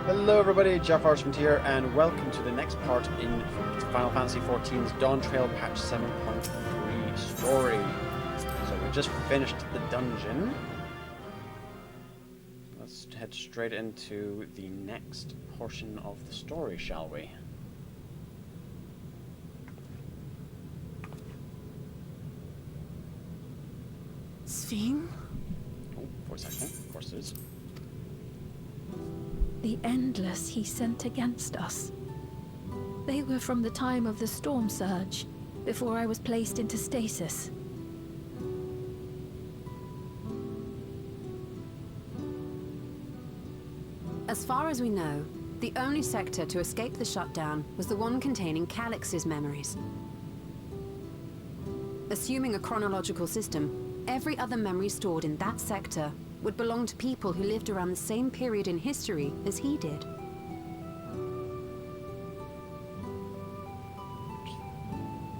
Hello everybody, JaffaArchfiend here, and welcome to the next part in Final Fantasy XIV's Dawntrail patch 7.3 story. So we just finished the dungeon. Let's head straight into the next portion of the story, shall we? Sphene? Oh, for a second, of course it is. The Endless he sent against us. They were from the time of the storm surge, before I was placed into stasis. As far as we know, the only sector to escape the shutdown was the one containing Calix's memories. Assuming a chronological system, every other memory stored in that sector would belong to people who lived around the same period in history as he did.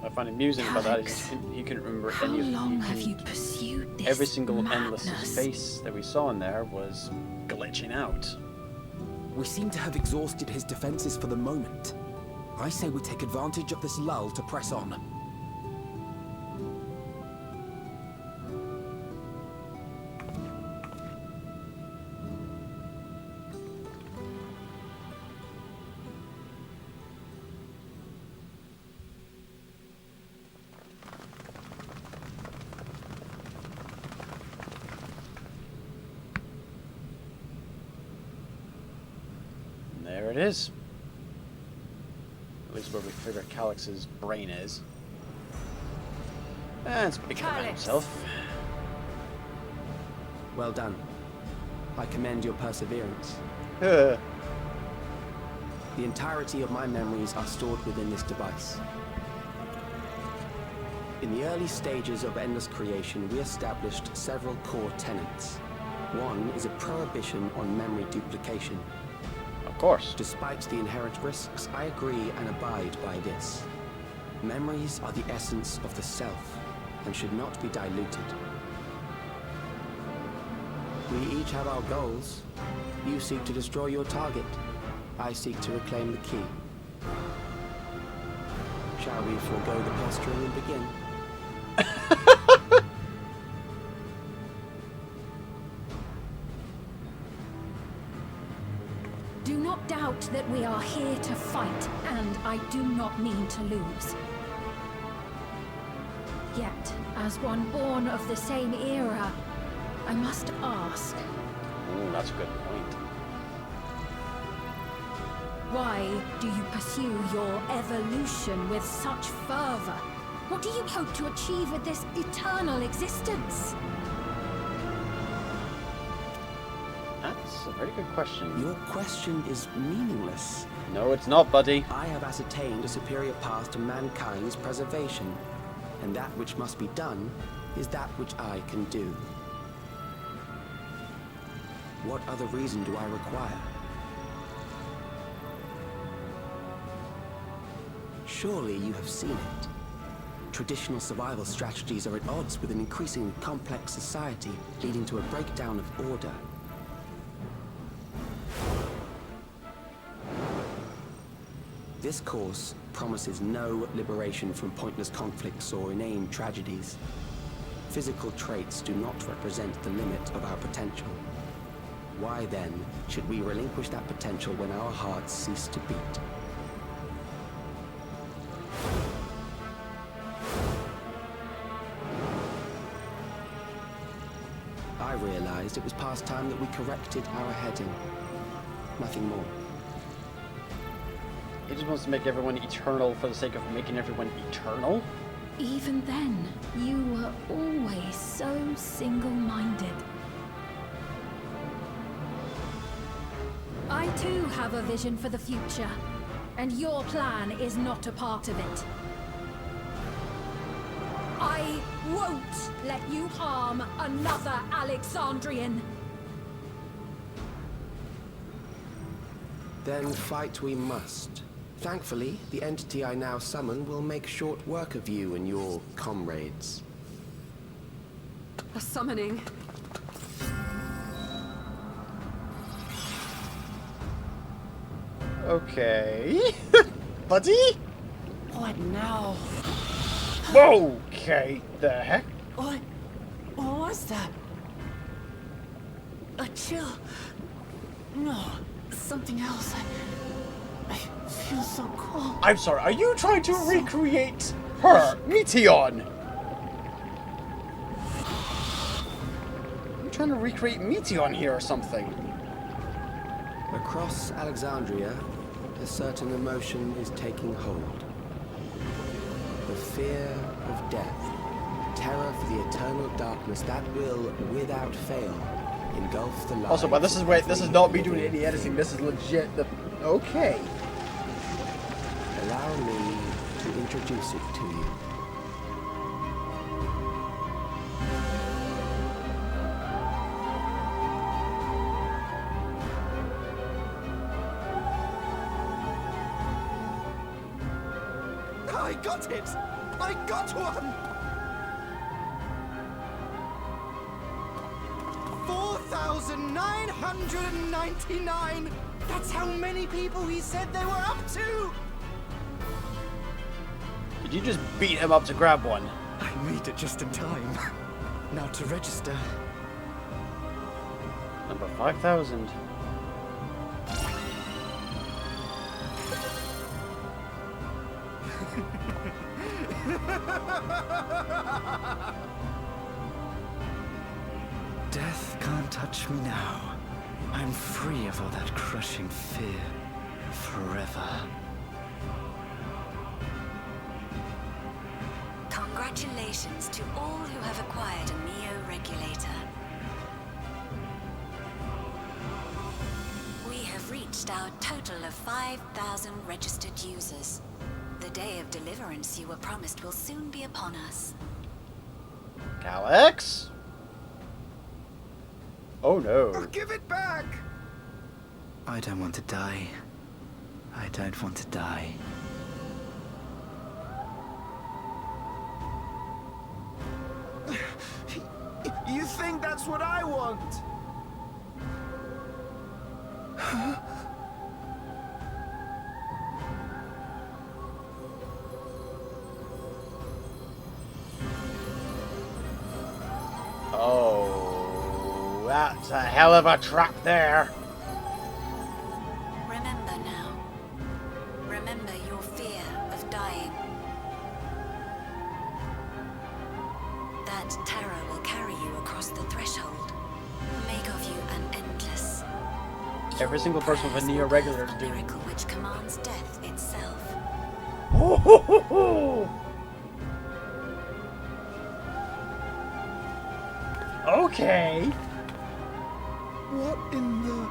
I find it amusing about that is you can remember any of How long have you pursued this every single madness? Endless's face that we saw in there was glitching out. We seem to have exhausted his defenses for the moment. I say we take advantage of this lull to press on. There it is. At least where we figure Calix's brain is. And speaking about himself. Well done. I commend your perseverance. Uh, The entirety of my memories are stored within this device. In the early stages of Endless creation, we established several core tenets. One is a prohibition on memory duplication. of course. Despite the inherent risks, I agree and abide by this. Memories are the essence of the self and should not be diluted. We each have our goals. You seek to destroy your target. I seek to reclaim the key. Shall we forego the posturing and begin? Do not doubt that we are here to fight, and I do not mean to lose. Yet, as one born of the same era, I must ask, Ooh, that's a good point. why do you pursue your evolution with such fervor? What do you hope to achieve with this eternal existence? That's a very good question. Your question is meaningless. No, it's not, buddy. I have ascertained a superior path to mankind's preservation, and that which must be done is that which I can do. What other reason do I require? Surely you have seen it. Traditional survival strategies are at odds with an increasingly complex society, leading to a breakdown of order. This course promises no liberation from pointless conflicts or inane tragedies. Physical traits do not represent the limit of our potential. Why then should we relinquish that potential when our hearts cease to beat? I realized it was past time that we corrected our heading. Nothing more. He just wants to make everyone eternal for the sake of making everyone eternal? Even then, you were always so single-minded. I too have a vision for the future, and your plan is not a part of it. I won't let you harm another Alexandrian. Then fight we must. Thankfully, the entity I now summon will make short work of you and your comrades. A summoning. Okay. Buddy? What now? Okay, the heck? What was that? A chill? No, something else. I feel so cold. I'm sorry, are you trying to recreate her, Meteon? Are you trying to recreate Meteon here or something? Across Alexandria, a certain emotion is taking hold. The fear of death. Terror for the eternal darkness that will, without fail, engulf the lives. Also, but this is not me doing any editing, this is legit the... Okay. Allow me to introduce it to you. I got it! I got one! 4,999! That's how many people he said they were up to! Did you just beat him up to grab one? I made it just in time. Now to register. Number 5,000. Death can't touch me now. I'm free of all that crushing fear. Forever. Congratulations to all who have acquired a Neo-Regulator. We have reached our total of 5,000 registered users. The day of deliverance you were promised will soon be upon us. Calyx? Oh no. Give it back! I don't want to die. I don't want to die. You think that's what I want? Oh, that's a hell of a trap there. Remember now. Remember your fear of dying. That terror will carry you across the threshold. Make of you an endless. Every single person with a Neo-Regular is doing. Miracle which commands death itself. Ho, ho, ho, ho. Okay. What in the...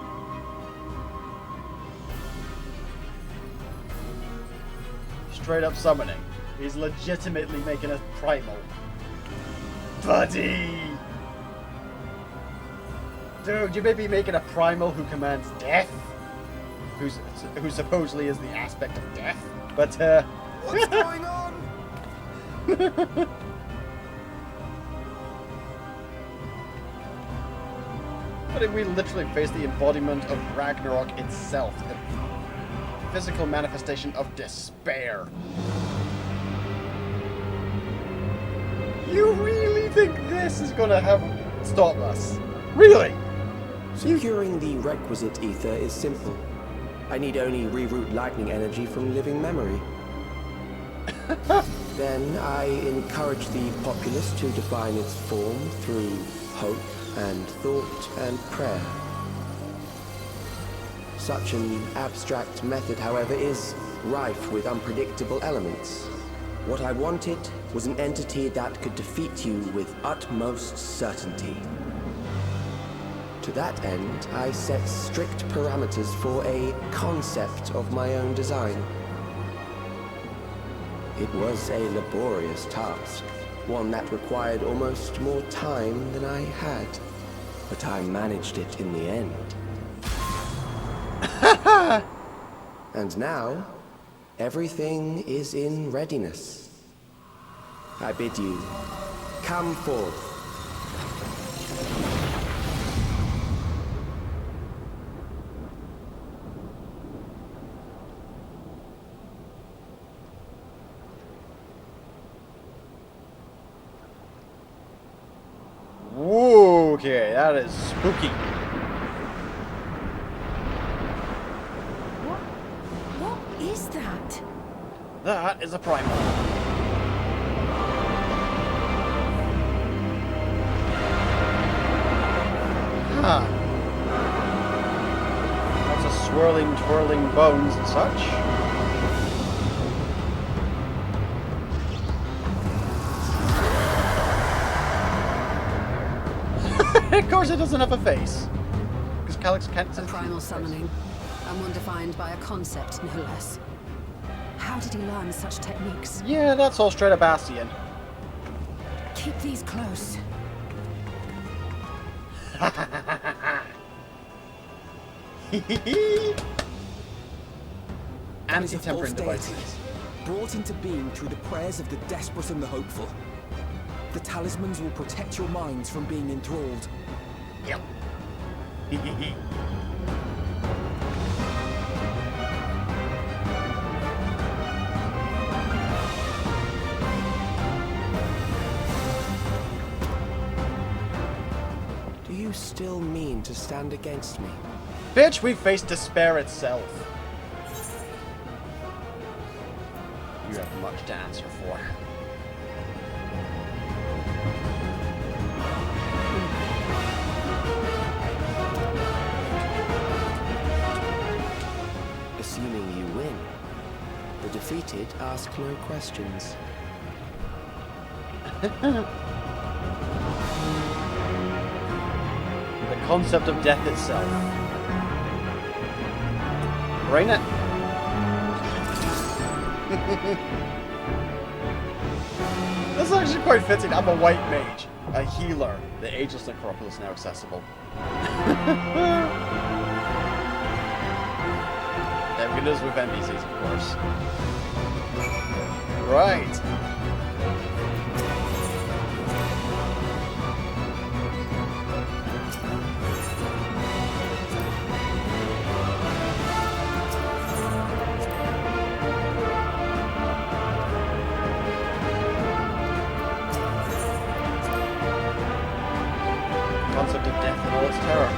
Straight up summoning. He's legitimately making a primal. Buddy! Dude, you may be making a primal who commands death. Who supposedly is the aspect of death. But, What's going on? But we literally face the embodiment of Ragnarok itself. The physical manifestation of despair. You really think this is gonna stop us? Really? Securing the requisite ether is simple. I need only reroute lightning energy from living memory. Then I encourage the populace to define its form through hope and thought and prayer. Such an abstract method, however, is rife with unpredictable elements. What I wanted was an entity that could defeat you with utmost certainty. To that end, I set strict parameters for a concept of my own design. It was a laborious task, one that required almost more time than I had, but I managed it in the end. And now, everything is in readiness. I bid you, come forth. That is spooky. What is that? That is a primal. Huh. Lots of swirling, twirling bones and such. Of course it doesn't have a face. Because Calyx can't... A primal summoning, and one defined by a concept, no less. How did he learn such techniques? Yeah, that's all straight up Bastion. Keep these close. Anti-tempering That is a false devices. deity, brought into being through the prayers of the desperate and the hopeful. The talismans will protect your minds from being enthralled. Yep. Do you still mean to stand against me? Bitch, we faced despair itself. You have much to answer for. Assuming you win, the defeated ask no questions. The concept of death itself. Reina. That's actually quite fitting. I'm a white mage, a healer. The ageless necropolis is now accessible. Yeah, we can do this with NPCs, of course. Right. Concept of death and all its terror.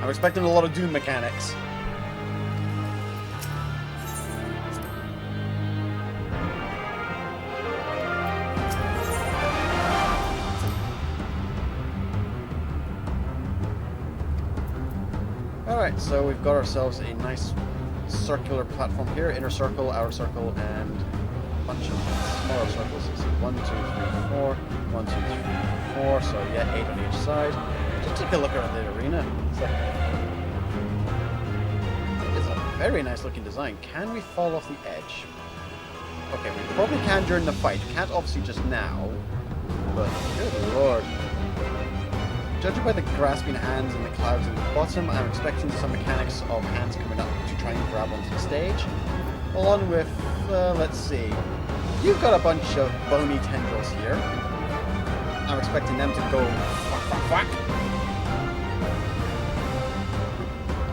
I'm expecting a lot of Doom mechanics. Alright, so we've got ourselves a nice circular platform here. Inner circle, outer circle, and a bunch of smaller circles. So 1, 2, 3, 4. 1, 2, 3, 4. So yeah, 8 on each side. Just take a look around the arena. It's a very nice looking design. Can we fall off the edge? Okay, we probably can during the fight. We can't obviously just now. But good lord. Judging by the grasping hands and the clouds in the bottom, I'm expecting some mechanics of hands coming up to try and grab onto the stage. Along with, let's see. You've got a bunch of bony tendrils here. I'm expecting them to go whack, whack, whack.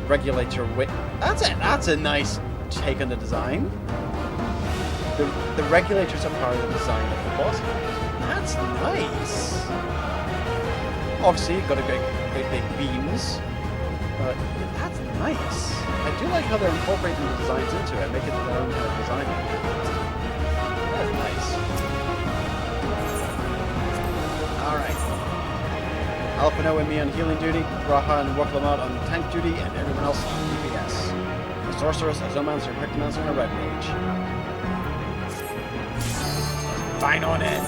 Regulate your weight. That's a nice take on the design. The regulators are part of the design of the boss. That's nice. Obviously, you've got a great big beams, but that's nice. I do like how they're incorporating the designs into it, making their own kind of design. That's nice. Alright. Alpino and me on healing duty, Raha and Waklamad on tank duty, and everyone else on DPS. A sorceress, a zoomancer, a cryptomancer, and a red mage. Fine on in.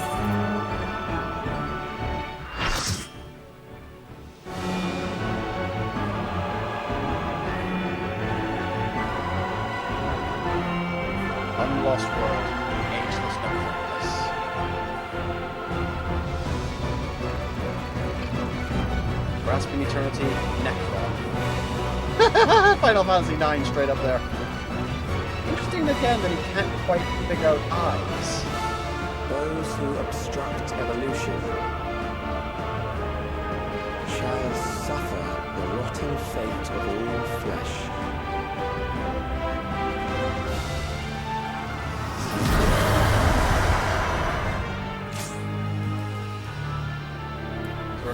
Unlost world, ageless necropolis. Grasping eternity, Necron. Final Fantasy IX straight up there. Interesting again that he can't quite figure out eyes. Those who obstruct evolution shall suffer the rotting fate of all flesh.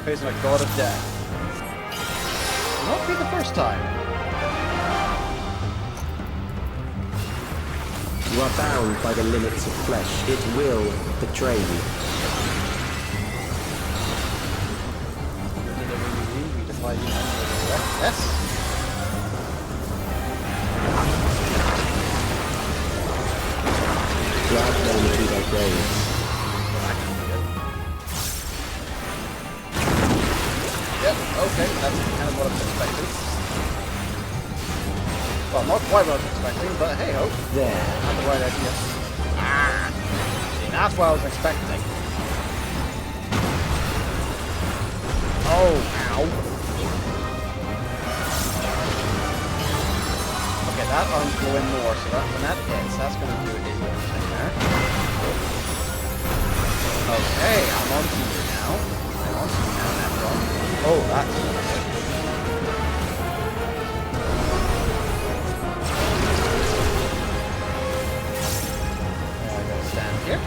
facing a god of death. It won't be the first time. You are bound by the limits of flesh. It will betray you. Yes. Drag them to their graves. Yep, okay, that's kind of what I was expecting. Well, not quite what I was expecting, but hey ho. There. Not the right idea. Ah! See, that's what I was expecting. Oh, ow. Okay, that arm's going more, so that, when that hits, that's going to do a little thing there. Okay, I'm on to you now. I'm on to you now, Necron. Oh, that's good. I gotta stand here.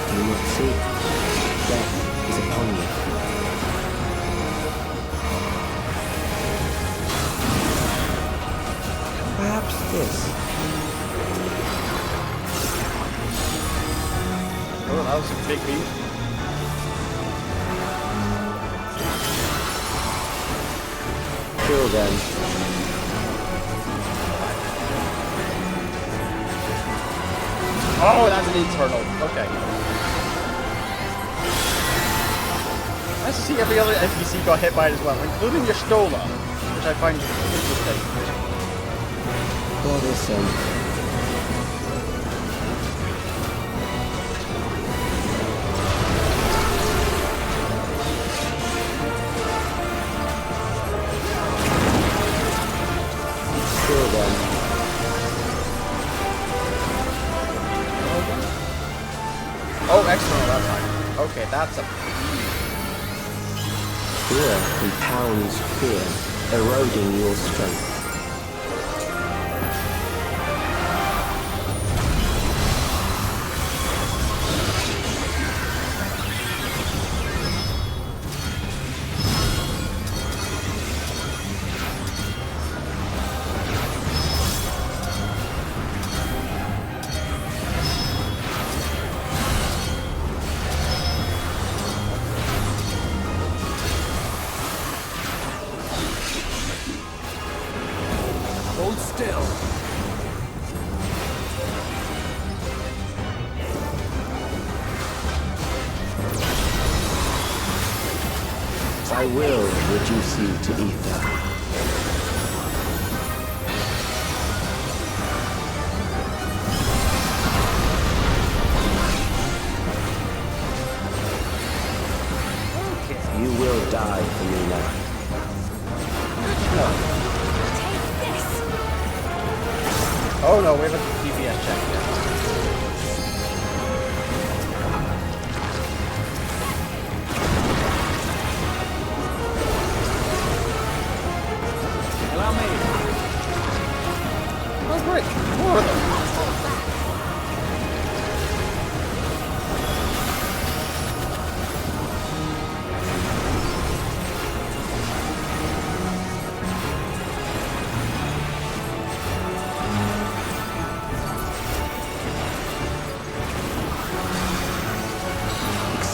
Do you not see? Death is upon you. Perhaps this. Oh, that was a big beat. Kill them. Oh, that's an eternal. Okay. Nice to see every other NPC got hit by it as well, including your Stola, which I find interesting. Bothersome. Kill them. Oh, external that time. Okay, that's a... Fear compounds fear, eroding your strength. Hold still. I will reduce you to ether. You will die for me now. Oh no, we have a DPS check here. Allow me. Oh great, more of them.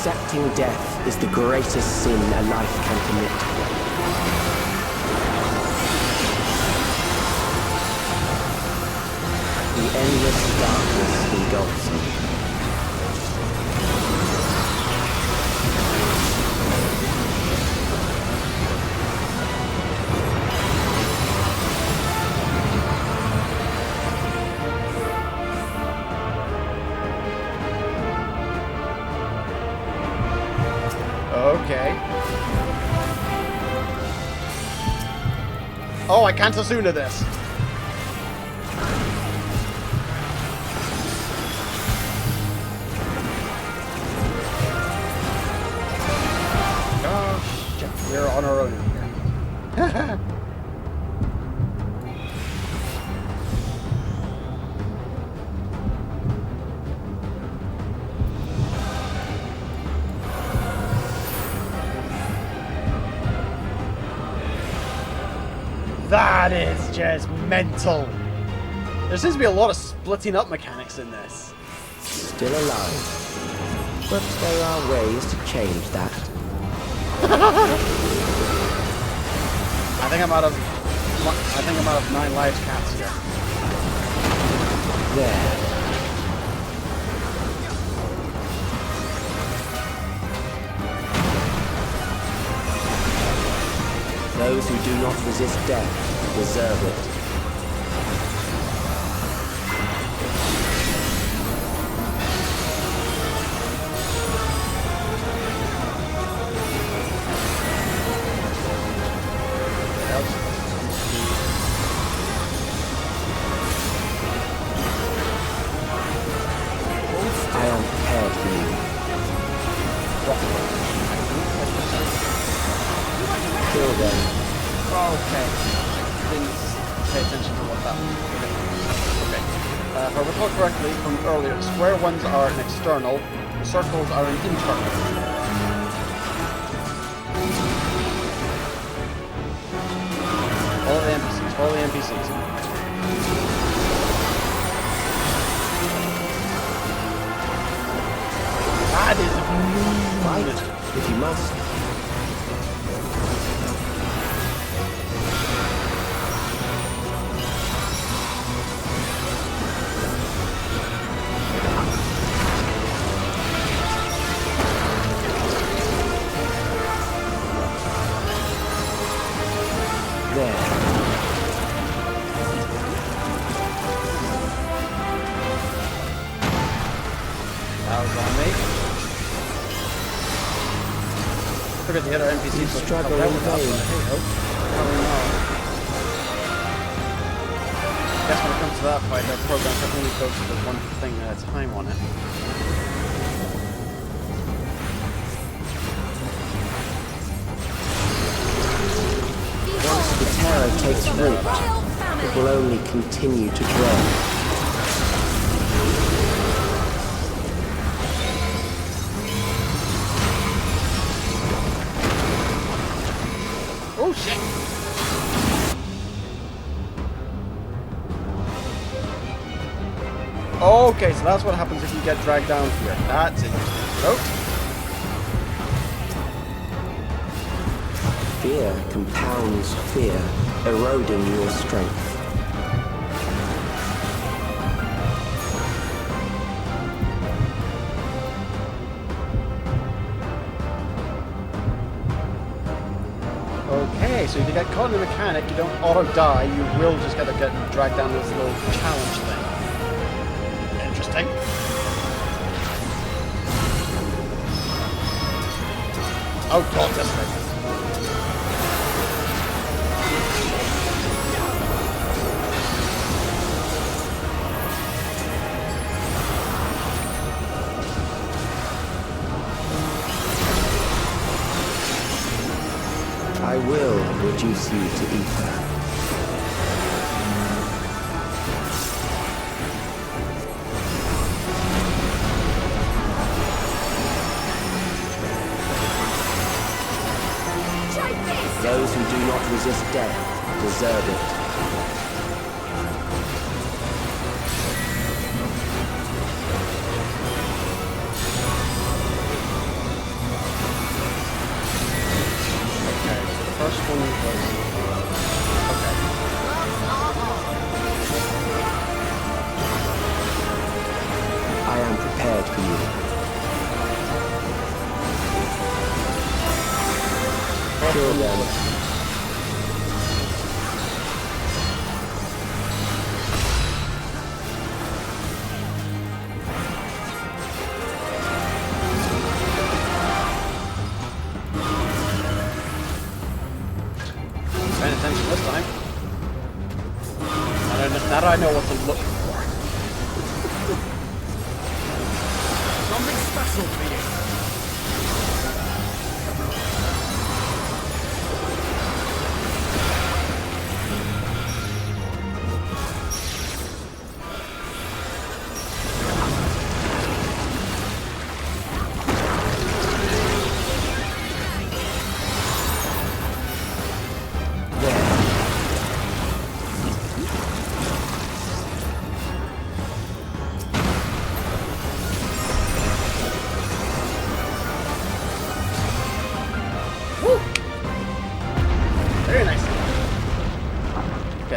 Accepting death is the greatest sin a life can commit. The endless darkness engulfs me. Okay. Oh, I can't Asuna this. Gosh, we're on our own here. That is just mental. There seems to be a lot of splitting up mechanics in this. Still alive. But there are ways to change that. I think I'm out of 9 lives cats here. There. Those who do not resist death deserve it. I am prepared for you. Kill them. Okay. Didn't pay attention to what that was. Okay. If I recall correctly from earlier, square ones are an external, circles are an internal. All the NPCs, all the NPCs. That is Fight, if you must. That was on me. Figured the other NPCs would struggle help out in with that, vain. but hey ho. Probably not. Guess when it comes to that fight, our program can only go to the one thing at a time on it. Once the terror takes root, it will only continue to grow. Oh shit! Okay, so that's what happens if you get dragged down here. That's interesting. Oh. Fear compounds fear, eroding your strength. Okay, so if you get caught in the mechanic, you don't auto-die, you will just get dragged down this little challenge thing. Interesting. Oh god, this thing. I will reduce you to ether. Those who do not resist death deserve it. First one was... Okay. I am prepared for you. Kill them. Paying attention this time. Now that I know what to look for. Something special for you.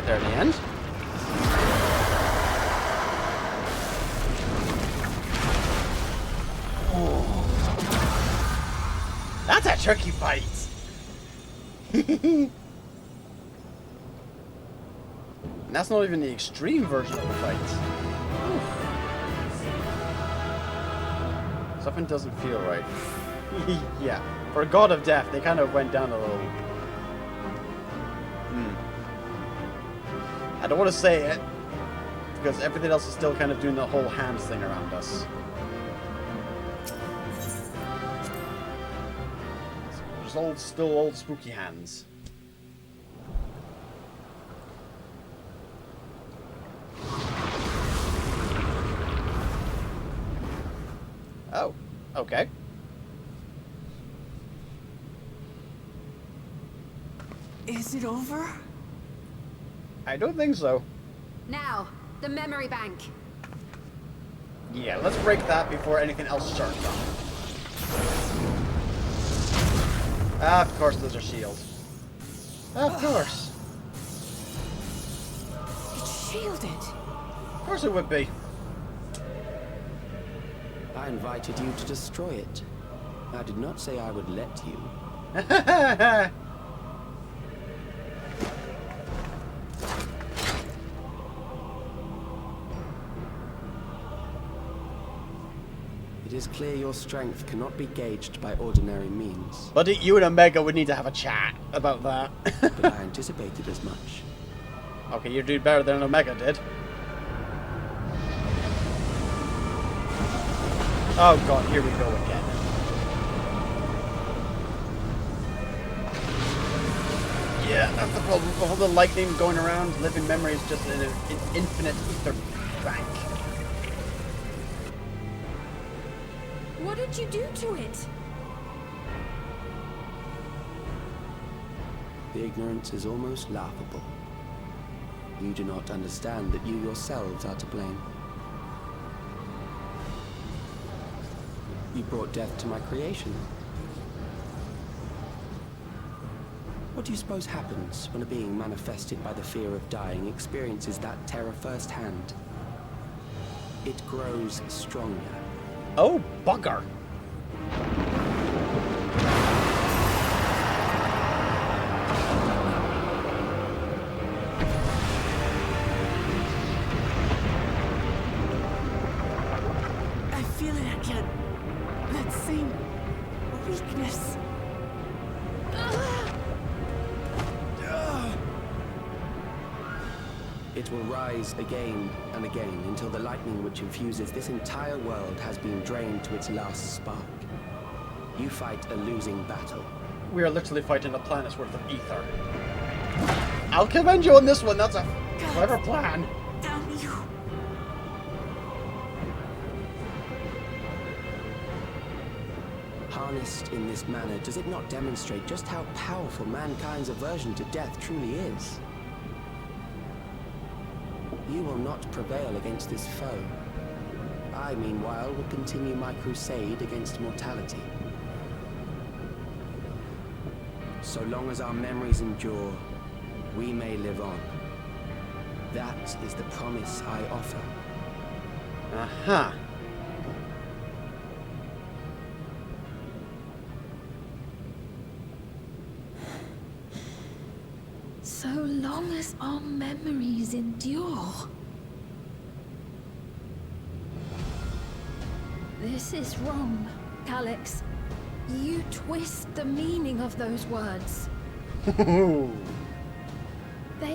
there in the end. Oh. That's a tricky fight! And that's not even the extreme version of the fight. Oof. Something doesn't feel right. Yeah, for a god of death, they kind of went down a little. I don't want to say it, because everything else is still kind of doing the whole hands thing around us. Just still old spooky hands. Oh, okay. Is it over? I don't think so. Now, the memory bank. Yeah, let's break that before anything else starts on. Ah, of course those are shields. Of course. It's shielded. Of course it would be. I invited you to destroy it. I did not say I would let you. It is clear your strength cannot be gauged by ordinary means. But you and Omega would need to have a chat about that. But I anticipated as much. Okay, you do better than Omega did. Oh god, here we go again. Yeah, that's the problem. All the lightning going around, living memory is just an infinite ether bank. What did you do to it? The ignorance is almost laughable. You do not understand that you yourselves are to blame. You brought death to my creation. What do you suppose happens when a being manifested by the fear of dying experiences that terror firsthand? It grows stronger. Oh, bugger. I feel it again. That same weakness. It will rise again and again until the lightning which infuses this entire world has been drained to its last spark. You fight a losing battle. We are literally fighting a planet's worth of ether. I'll commend you on this one. That's a clever plan. Damn you. Harnessed in this manner, does it not demonstrate just how powerful mankind's aversion to death truly is? You will not prevail against this foe. I, meanwhile, will continue my crusade against mortality. So long as our memories endure, we may live on. That is the promise I offer. Aha. So long as our memories endure. This is wrong, Alex. You twist the meaning of those words. They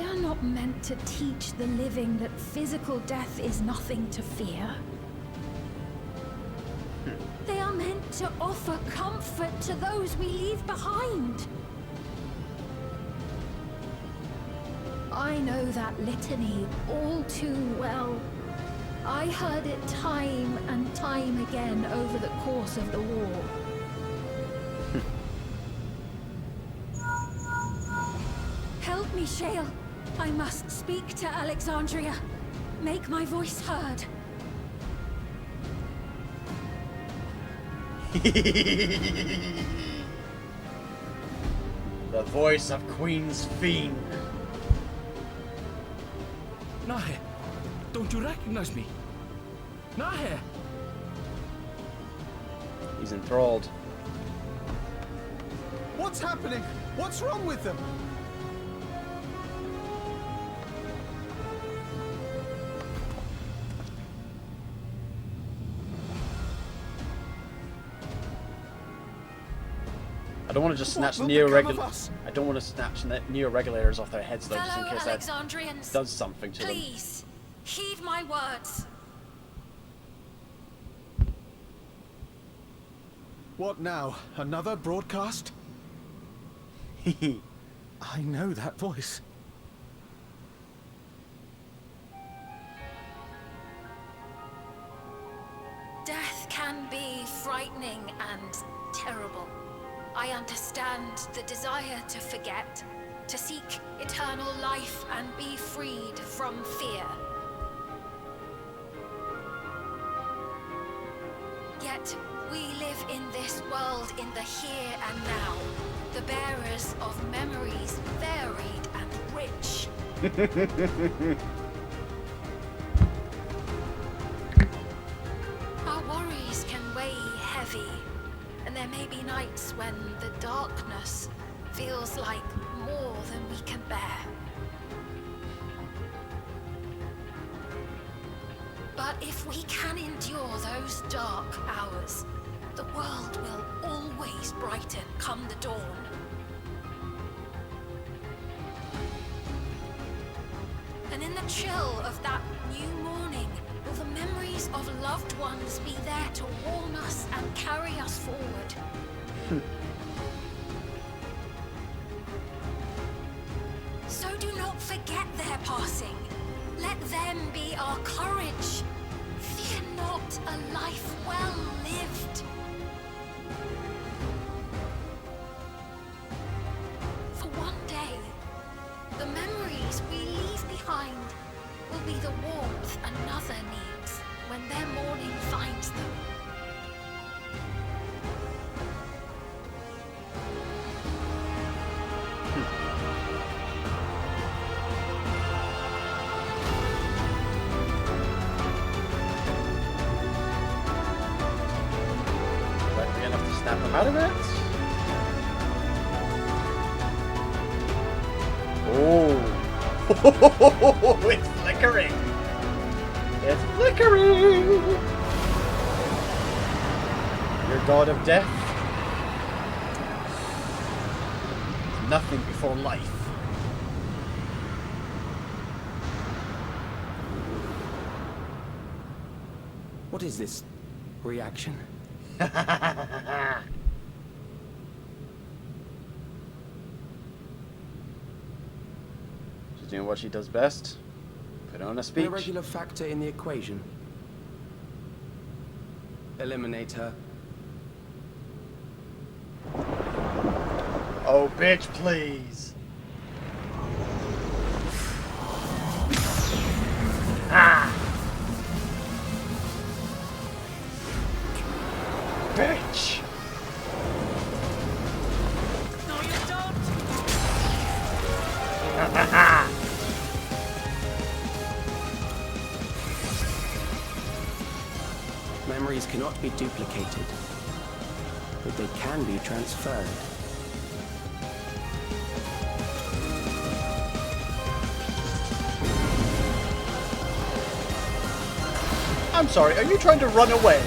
are not meant to teach the living that physical death is nothing to fear. They are meant to offer comfort to those we leave behind. I know that litany all too well. I heard it time and time again over the course of the war. Help me, Shale. I must speak to Alexandria. Make my voice heard. The voice of Queen's Fiend. Nahe, don't you recognize me? Nahe! He's enthralled. What's happening? What's wrong with them? I don't want to just snatch What will Neo become of regular. us? I don't want to snatch Neo regulators off their heads though, just in Fellow case that Alexandrians, does something to them. please, heed my words. What now? Another broadcast? I know that voice. Death can be frightening and terrible. I understand the desire to forget, to seek eternal life and be freed from fear. Yet, we live in this world in the here and now, the bearers of memories varied and rich. Our worries can weigh heavy, and there may be nights when the darkness feels like more than we can bear. But if we can endure those dark hours, the world will always brighten come the dawn. And in the chill of that new morning, will the memories of loved ones be there to warm us and carry us forward? So do not forget their passing. Let them be our courage. Fear not a life well lived. For one day, the memories we leave behind will be the warmth another needs when their morning finds them. Might be enough to snap him out of it. Oh, it's flickering. It's flickering. Your god of death. Nothing before life. What is this reaction? She's doing what she does best. Put on a An speech. irregular factor in the equation. Eliminate her. Oh, bitch, please. Ah! Bitch! No, you don't! Memories cannot be duplicated, but they can be transferred. I'm sorry, are you trying to run away?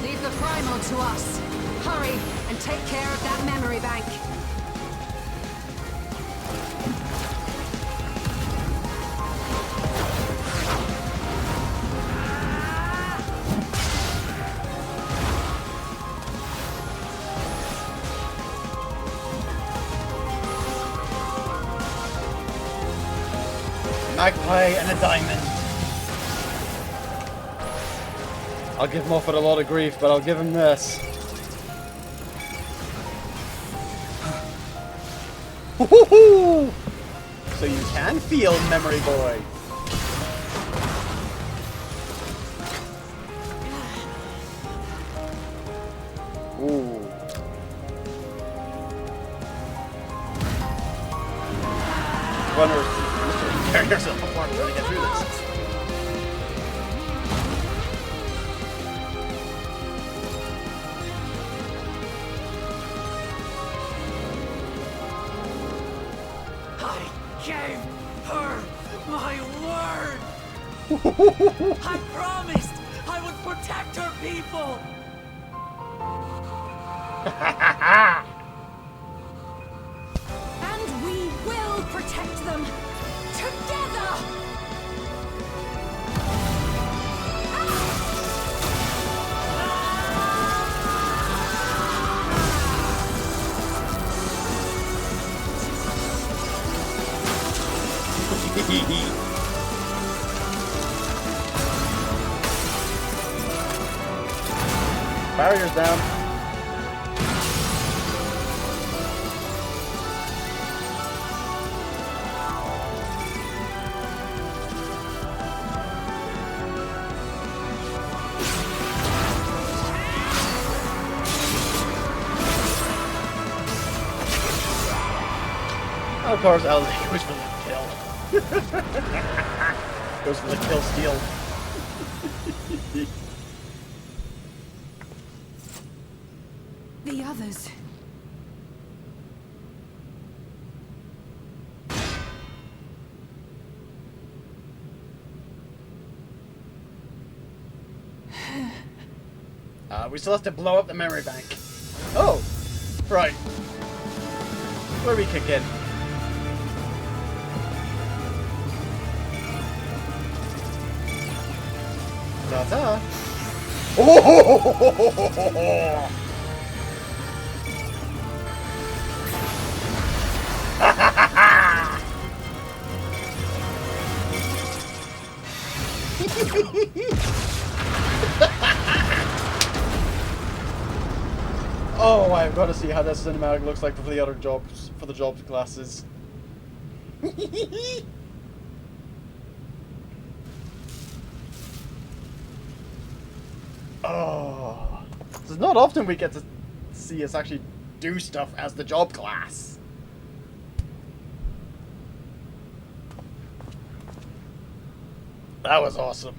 Leave the primal to us. Hurry and take care of that memory bank. Magpie and a diamond. I'll give Moffat a lot of grief, but I'll give him this. Woohoo! So you can feel Memory Boy. Ooh. Runner, carry yourself apart, trying to get through this. I gave her my word! I promised I would protect her people! And we will protect them together! Barriers down. Of course, LZ goes for the kill. Goes for the kill steal. The others. We still have to blow up the memory bank. Oh! Right. Where we kick in. Ta-ta! Oh! Oh, I've got to see how that cinematic looks like for the other jobs, for the jobs classes. Oh, it's not often we get to see us actually do stuff as the job class. That was awesome.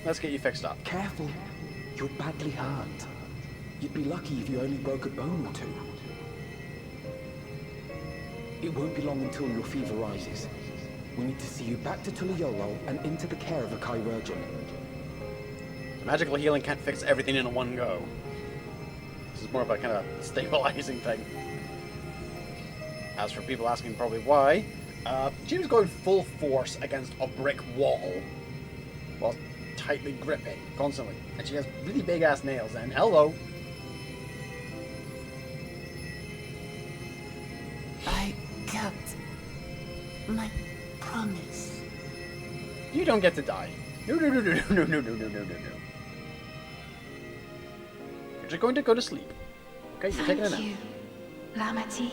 Let's get you fixed up. Careful. You're badly hurt. You'd be lucky if you only broke a bone or two. It won't be long until your fever rises. We need to see you back to Tulayolo and into the care of a chirurgeon. Magical healing can't fix everything in one go. This is more of a kind of stabilizing thing. As for people asking probably why, she was going full force against a brick wall while tightly gripping constantly. And she has really big ass nails, and hello. I kept my promise. You don't get to die. No, no, no, no, no, no, no, no, no, no, no. You're just going to go to sleep. Okay, you're taking a nap. Thank you, Lamity.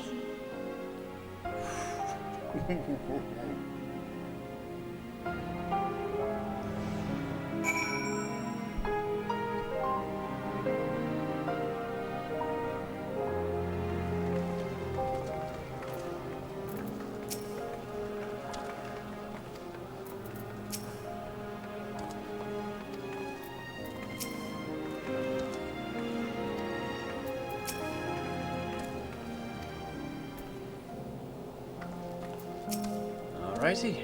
Alrighty.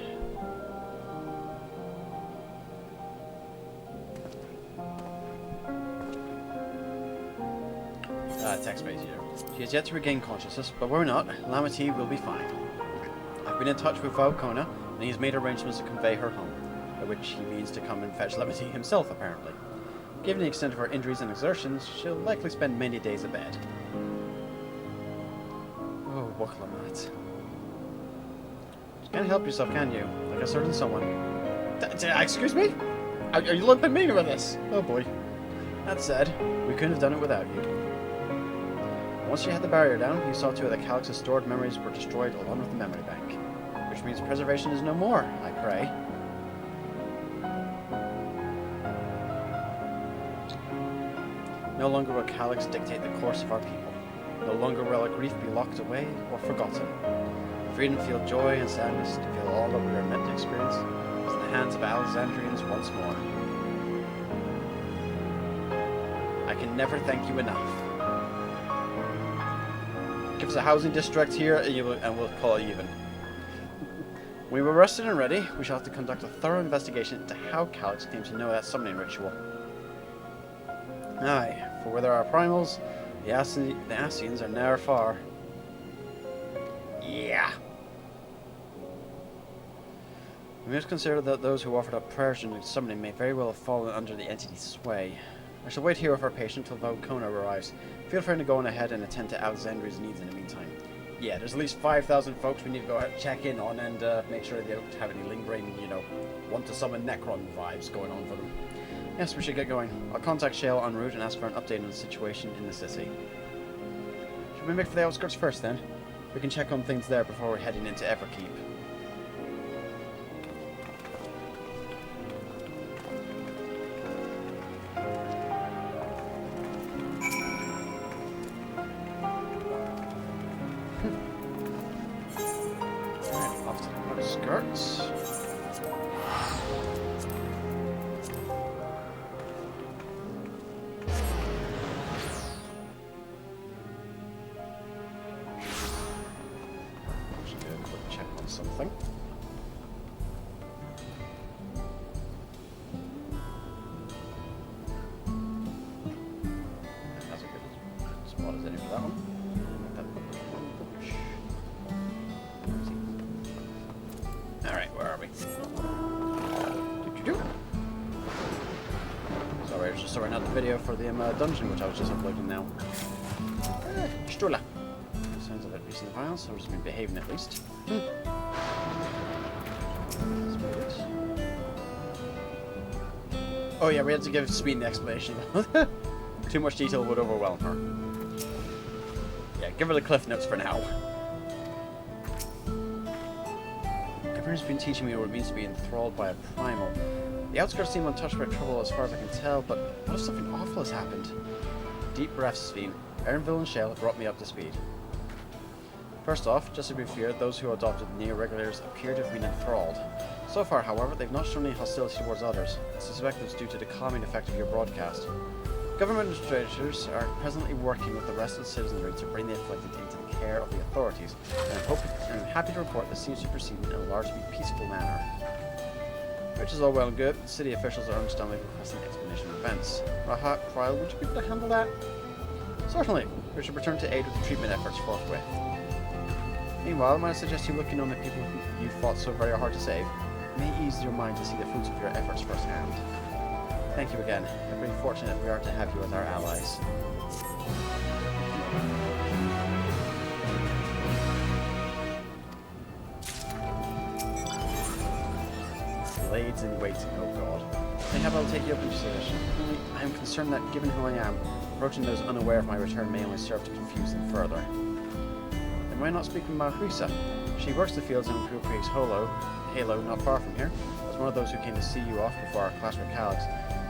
Text page here. She has yet to regain consciousness, but we're not. Lamity will be fine. I've been in touch with Valkona, and he has made arrangements to convey her home, by which he means to come and fetch Lamity himself, apparently. Given the extent of her injuries and exertions, she'll likely spend many days abed. Oh, Wachlamat. You can't help yourself, can you? Like a certain someone. Excuse me? Are you lumping me with this? Oh boy. That said, we couldn't have done it without you. Once you had the barrier down, you saw to it that Calix's stored memories were destroyed along with the memory bank. Which means preservation is no more, I pray. No longer will Calix dictate the course of our people. No longer will our grief be locked away or forgotten. Freedom to feel joy and sadness, to feel all that we are meant to experience, is in the hands of Alexandrians once more. I can never thank you enough. Give us a housing district here, and we'll call it even. When we were rested and ready, we shall have to conduct a thorough investigation into how Calix came to know that summoning ritual. Aye, for where there are primals, the Ascians are ne'er far. Yeah. We must consider that those who offered up prayers during the summoning may very well have fallen under the entity's sway. I shall wait here with our patient till Valkona arrives. Feel free to go on ahead and attend to Alexandria's needs in the meantime. Yeah, there's at least 5,000 folks we need to go check in on and make sure they don't have any lingering, want to summon Necron vibes going on for them. Yes, we should get going. I'll contact Shale en route and ask for an update on the situation in the city. Should we make for the outskirts first then? We can check on things there before we're heading into Everkeep. Alright, off to the outskirts. Something. That's a good spot as any for that one. Alright, where are we? Sorry, I was just starting out the video for the dungeon, which I was just uploading now. Strula. Sounds a bit recent files, so I've just been behaving at least. Oh yeah, we had to give Speed an explanation. Too much detail would overwhelm her. Yeah, give her the cliff notes for now. Governor's been teaching me what it means to be enthralled by a primal. The outskirts seem untouched by trouble as far as I can tell, but what if something awful has happened? Deep breaths, Sveen. Erinville and Shale have brought me up to speed. First off, just to be fair, those who adopted the neo-regulators appear to have been enthralled. So far, however, they've not shown any hostility towards others. I suspect it's due to the calming effect of your broadcast. Government administrators are presently working with the rest of the citizenry to bring the afflicted into the care of the authorities, and I'm happy to report this seems to be proceeding in a largely peaceful manner. Which is all well and good, city officials are understandably requesting explanation of events. Raha, Kryle, would you be able to handle that? Certainly. We should return to aid with the treatment efforts forthwith. Meanwhile, might I suggest you looking on the people who you fought so very hard to save? It may ease your mind to see the fruits of your efforts firsthand. Thank you again. I'm very fortunate we are to have you as our allies. Blades in waiting, oh god. I think I'll take you up into position. Only I am concerned that, given who I am, approaching those unaware of my return may only serve to confuse them further. Then why not speak with Marquisa? She works the fields in Creek's Halo, not far from here, as one of those who came to see you off before our clash with Calix,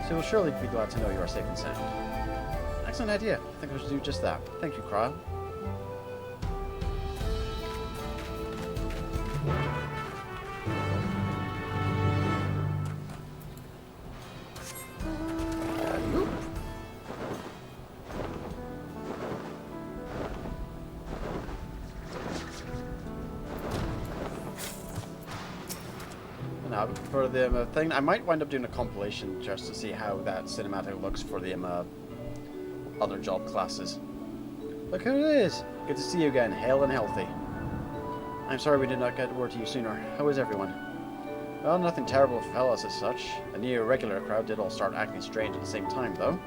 so will surely be glad to know you are safe and sound. Excellent idea. I think I should do just that. Thank you, Kryle. For the thing, I might wind up doing a compilation just to see how that cinematic looks for the other job classes. Look who it is! Good to see you again, hale and healthy. I'm sorry we did not get word to you sooner. How is everyone? Well, nothing terrible befell us as such. The neo-regular crowd did all start acting strange at the same time, though.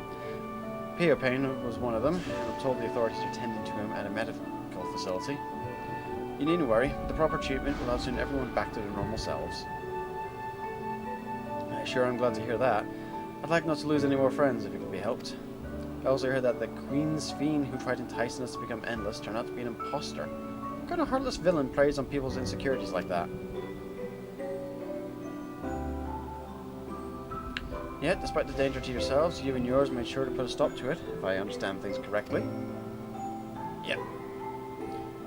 P.O. Payne was one of them, and told the authorities to attend to him at a medical facility. You needn't worry, with the proper treatment will send everyone back to their normal selves. Sure, I'm glad to hear that. I'd like not to lose any more friends if it can be helped. I also heard that the Queen's Fiend who tried enticing us to become endless turned out to be an imposter. What kind of heartless villain preys on people's insecurities like that? Yet, despite the danger to yourselves, you and yours made sure to put a stop to it, if I understand things correctly. Yep.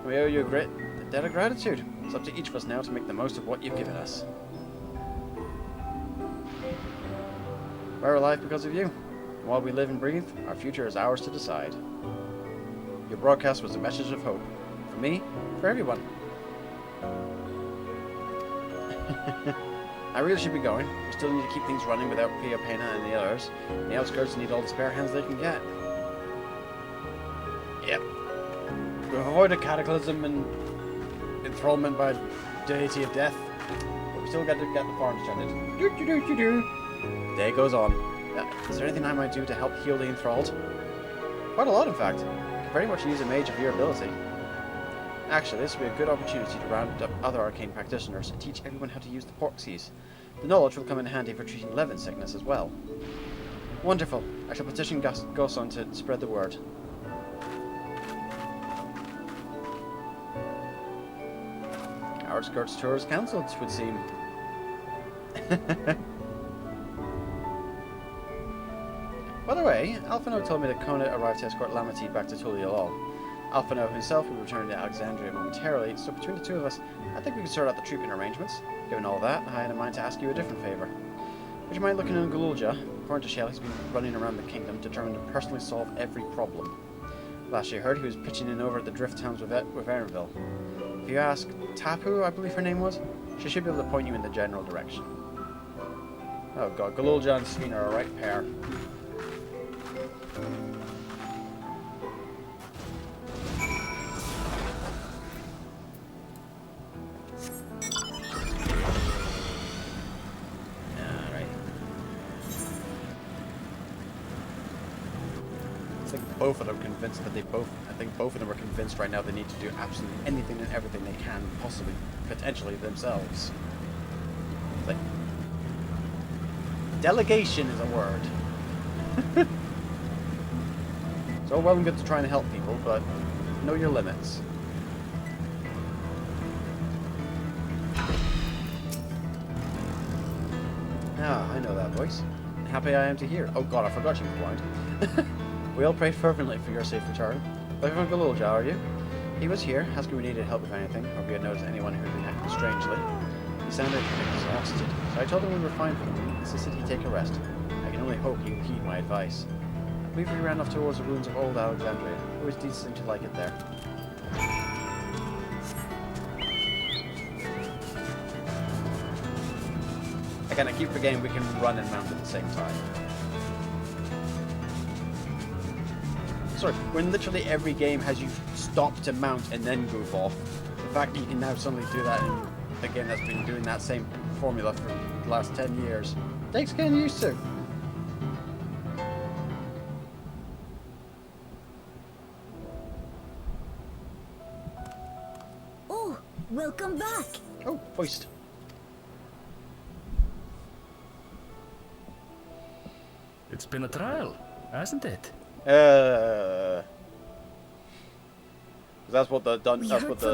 We owe you a great debt of gratitude. It's up to each of us now to make the most of what you've given us. We're alive because of you. And while we live and breathe, our future is ours to decide. Your broadcast was a message of hope. For me, for everyone. I really should be going. We still need to keep things running without Pia Pena and the others. The outskirts need all the spare hands they can get. Yep. We've avoided cataclysm and enthrallment by deity of death. But we still got to get the farms tended. The day goes on. Is there anything I might do to help heal the enthralled? Quite a lot, in fact. I could very much use a mage of your ability. Actually, this would be a good opportunity to round up other arcane practitioners and teach everyone how to use the porxies. The knowledge will come in handy for treating Levin sickness as well. Wonderful. I shall petition Goson to spread the word. Our skirts tour is cancelled, it would seem. By the way, Alphino told me that Kona arrived to escort Lamity back to Tulialol. Alphino himself will return to Alexandria momentarily, so between the two of us, I think we can sort out the treatment arrangements. Given all that, I had in mind to ask you a different favour. Would you mind looking in Gululja? According to Shell, he's been running around the kingdom, determined to personally solve every problem. Last you heard, he was pitching in over at the drift towns with Erinville. If you ask Tapu, I believe her name was, she should be able to point you in the general direction. Oh god, Gululja and Sveen are a right pair. Both of them convinced that I think both of them are convinced right now they need to do absolutely anything and everything they can possibly, potentially themselves. Like, delegation is a word. It's all well and good to try and help people, but know your limits. Ah, I know that voice. Happy I am to hear. Oh god, I forgot you were blind. We all prayed fervently for your safe return. Looking for Gululja, are you? He was here, asking if we needed help with anything, or if we had noticed anyone who had been acting strangely. He sounded exhausted, so I told him we were fine for the moment, insisted he take a rest. I can only hope he will heed my advice. I believe we ran off towards the ruins of old Alexandria. It always did seem to like it there. Again, I keep forgetting we can run and mount at the same time. Sorry, when literally every game has you stop to mount and then move off. The fact that you can now suddenly do that in a game that's been doing that same formula for the last 10 years takes getting used to. Oh, welcome back. Oh, voiced. It's been a trial, hasn't it? That's what the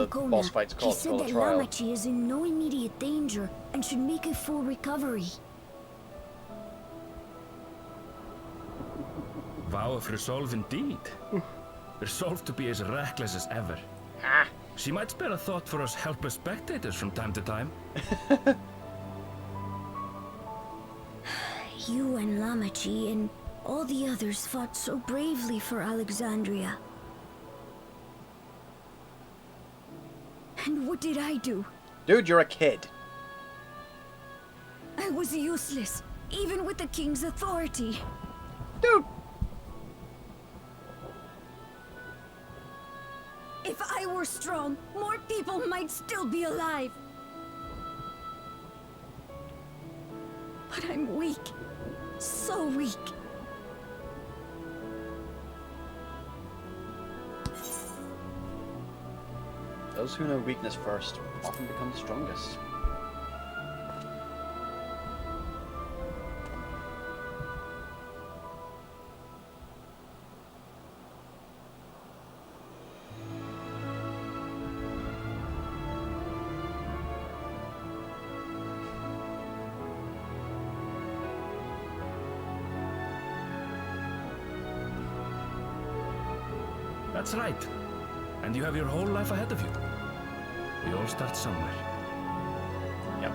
Kona. boss fight's called. She said that trial. Lamachi is in no immediate danger and should make a full recovery. Vow of resolve indeed. Resolve to be as reckless as ever. Ah. She might spare a thought for us helpless spectators from time to time. You and Lamachi and all the others fought so bravely for Alexandria. And what did I do? Dude, you're a kid. I was useless, even with the king's authority. Dude! If I were strong, more people might still be alive. But I'm weak. So weak. Those who know weakness first often become the strongest. That's right. And you have your whole life ahead of you. We all start somewhere. Yep.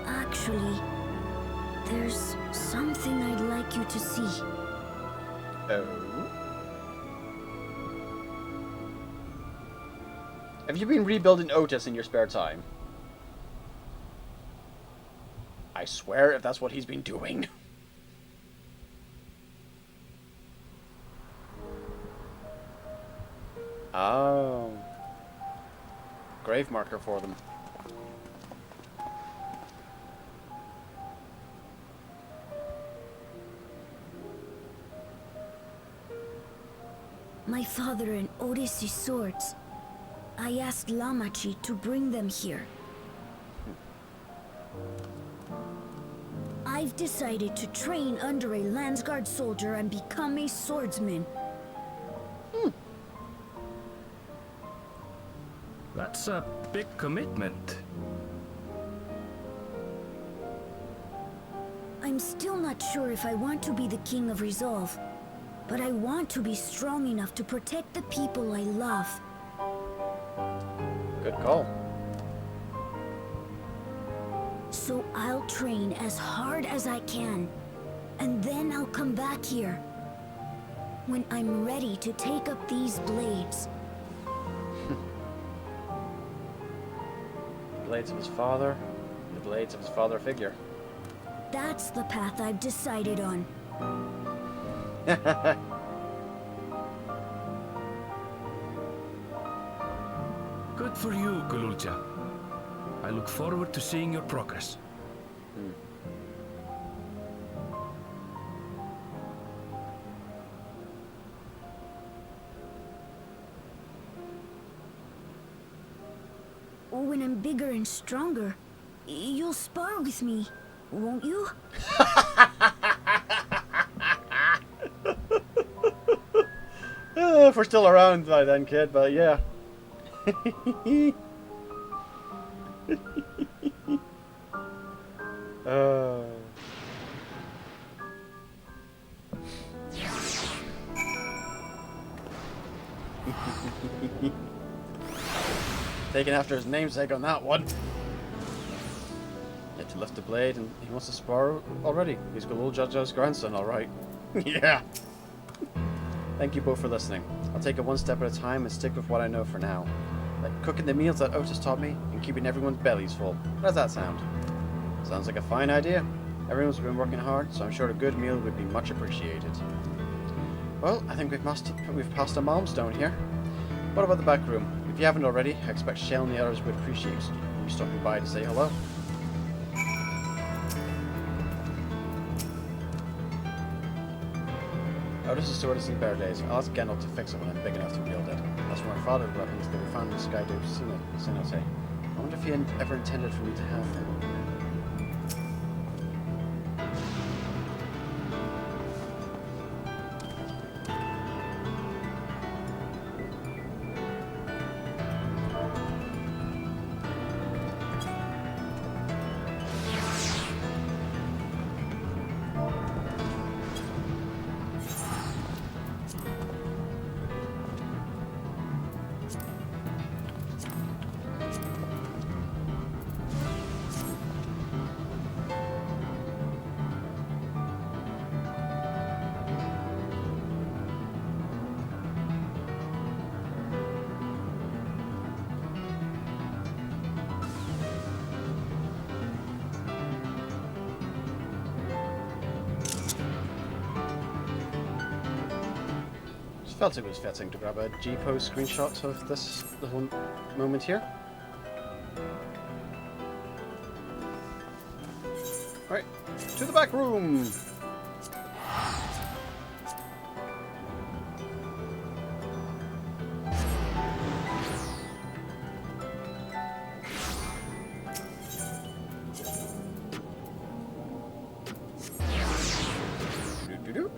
Actually, there's something I'd like you to see. Oh? Have you been rebuilding Otis in your spare time? I swear if that's what he's been doing. Oh. Grave marker for them. My father and Otis' swords. I asked Lamachi to bring them here. I've decided to train under a Landsguard soldier and become a swordsman. That's a big commitment. I'm still not sure if I want to be the King of Resolve, but I want to be strong enough to protect the people I love. Good call. So I'll train as hard as I can, and then I'll come back here. When I'm ready to take up these blades. The blades of his father, the blades of his father figure. That's the path I've decided on. Good for you, Gululja. I look forward to seeing your progress. When I'm bigger and stronger, you'll spar with me, won't you? If we're still around by then, kid, but yeah. Taken after his namesake on that one. Get to lift the blade and he wants to spar already. He's Gululja's grandson, alright. Yeah. Thank you both for listening. I'll take it one step at a time and stick with what I know for now. Like cooking the meals that Otis taught me and keeping everyone's bellies full. How does that sound? Sounds like a fine idea. Everyone's been working hard, so I'm sure a good meal would be much appreciated. Well, I think we've passed a milestone here. What about the back room? If you haven't already, I expect Shell and the others would appreciate you stopping by to say hello. Otis' sword is in better days. I'll ask Gandalf to fix it when I'm big enough to wield it. That's from my father's weapons that we found in the Skydive Cenote. I wonder if he ever intended for me to have them. felt it was fitting to grab a G-pose screenshot of this little moment here. Alright, to the back room! Doo-doo-doo.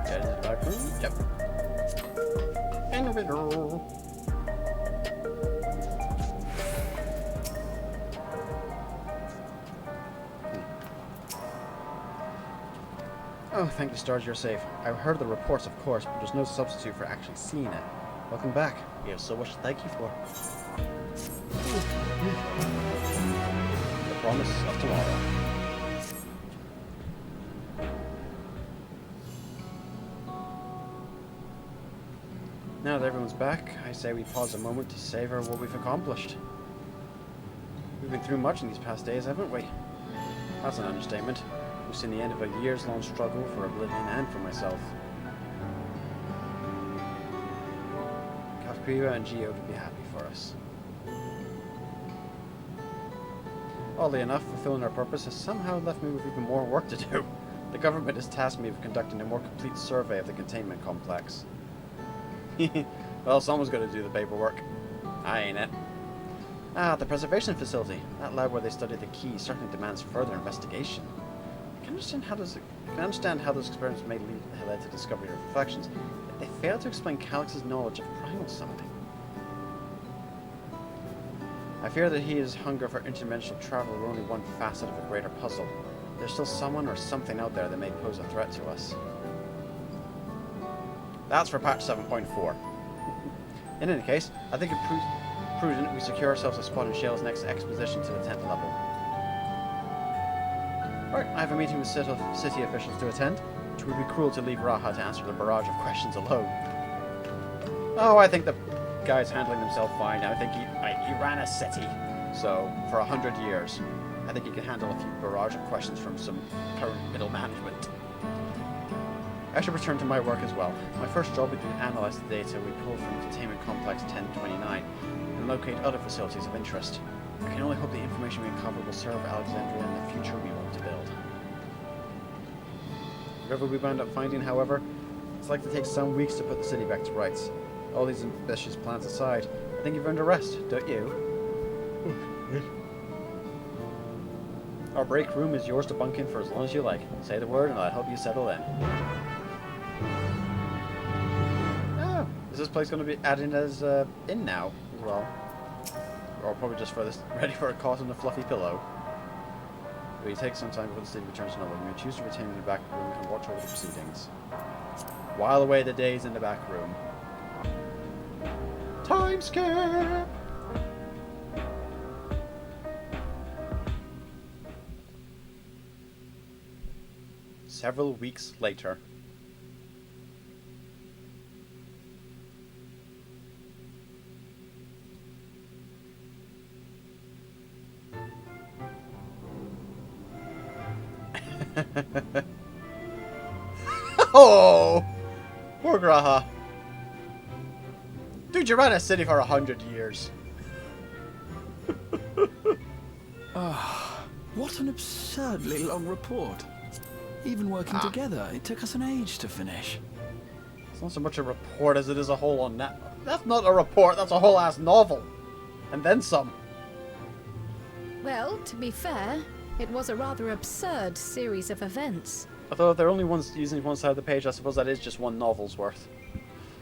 That is the back room? Yep. And we go. Oh, thank you, stars, you're safe. I heard the reports, of course, but there's no substitute for actually seeing it. Welcome back. We have so much to thank you for. The promise of tomorrow. Now that everyone's back, I say we pause a moment to savor what we've accomplished. We've been through much in these past days, haven't we? That's an understatement. We've seen the end of a years-long struggle for oblivion and for myself. Kafkriwa and Geo would be happy for us. Oddly enough, fulfilling our purpose has somehow left me with even more work to do. The government has tasked me with conducting a more complete survey of the containment complex. Well, someone's got to do the paperwork. I ain't it. Ah, the preservation facility. That lab where they study the key certainly demands further investigation. I can understand how those experiments may have led to discovery of reflections, but they fail to explain Calix's knowledge of primal summoning. I fear that his hunger for interdimensional travel were only one facet of a greater puzzle. There's still someone or something out there that may pose a threat to us. That's for patch 7.4. In any case, I think it prudent we secure ourselves a spot in Shale's next exposition to the 10th level. Right, I have a meeting with city officials to attend, which would be cruel to leave Raha to answer the barrage of questions alone. Oh, I think the guy's handling himself fine. I think he ran a city, so for 100 years, I think he can handle a few barrage of questions from some current middle management. I should return to my work as well. My first job would be to analyze the data we pull from Containment Complex 1029 and locate other facilities of interest. I can only hope the information we uncover will serve Alexandria in the future we want to build. Whatever we wind up finding, however, it's likely to take some weeks to put the city back to rights. All these ambitious plans aside, I think you've earned a rest, don't you? Our break room is yours to bunk in for as long as you like. Say the word and I'll help you settle in. Oh, is this place going to be added as in now as well? Or probably just for this, ready for a cot and a fluffy pillow. Will you take some time before the city returns to normal? You may choose to retain in the back room and watch over the proceedings. While away the days in the back room. Time skip! Several weeks later. Oh! Poor Graha. Dude, you ran a city for 100 years. What an absurdly long report. Even working together, it took us an age to finish. It's not so much a report as it is a whole on that. That's not a report, that's a whole ass novel. And then some. Well, to be fair, it was a rather absurd series of events. Although if they're only using one side of the page, I suppose that is just one novel's worth.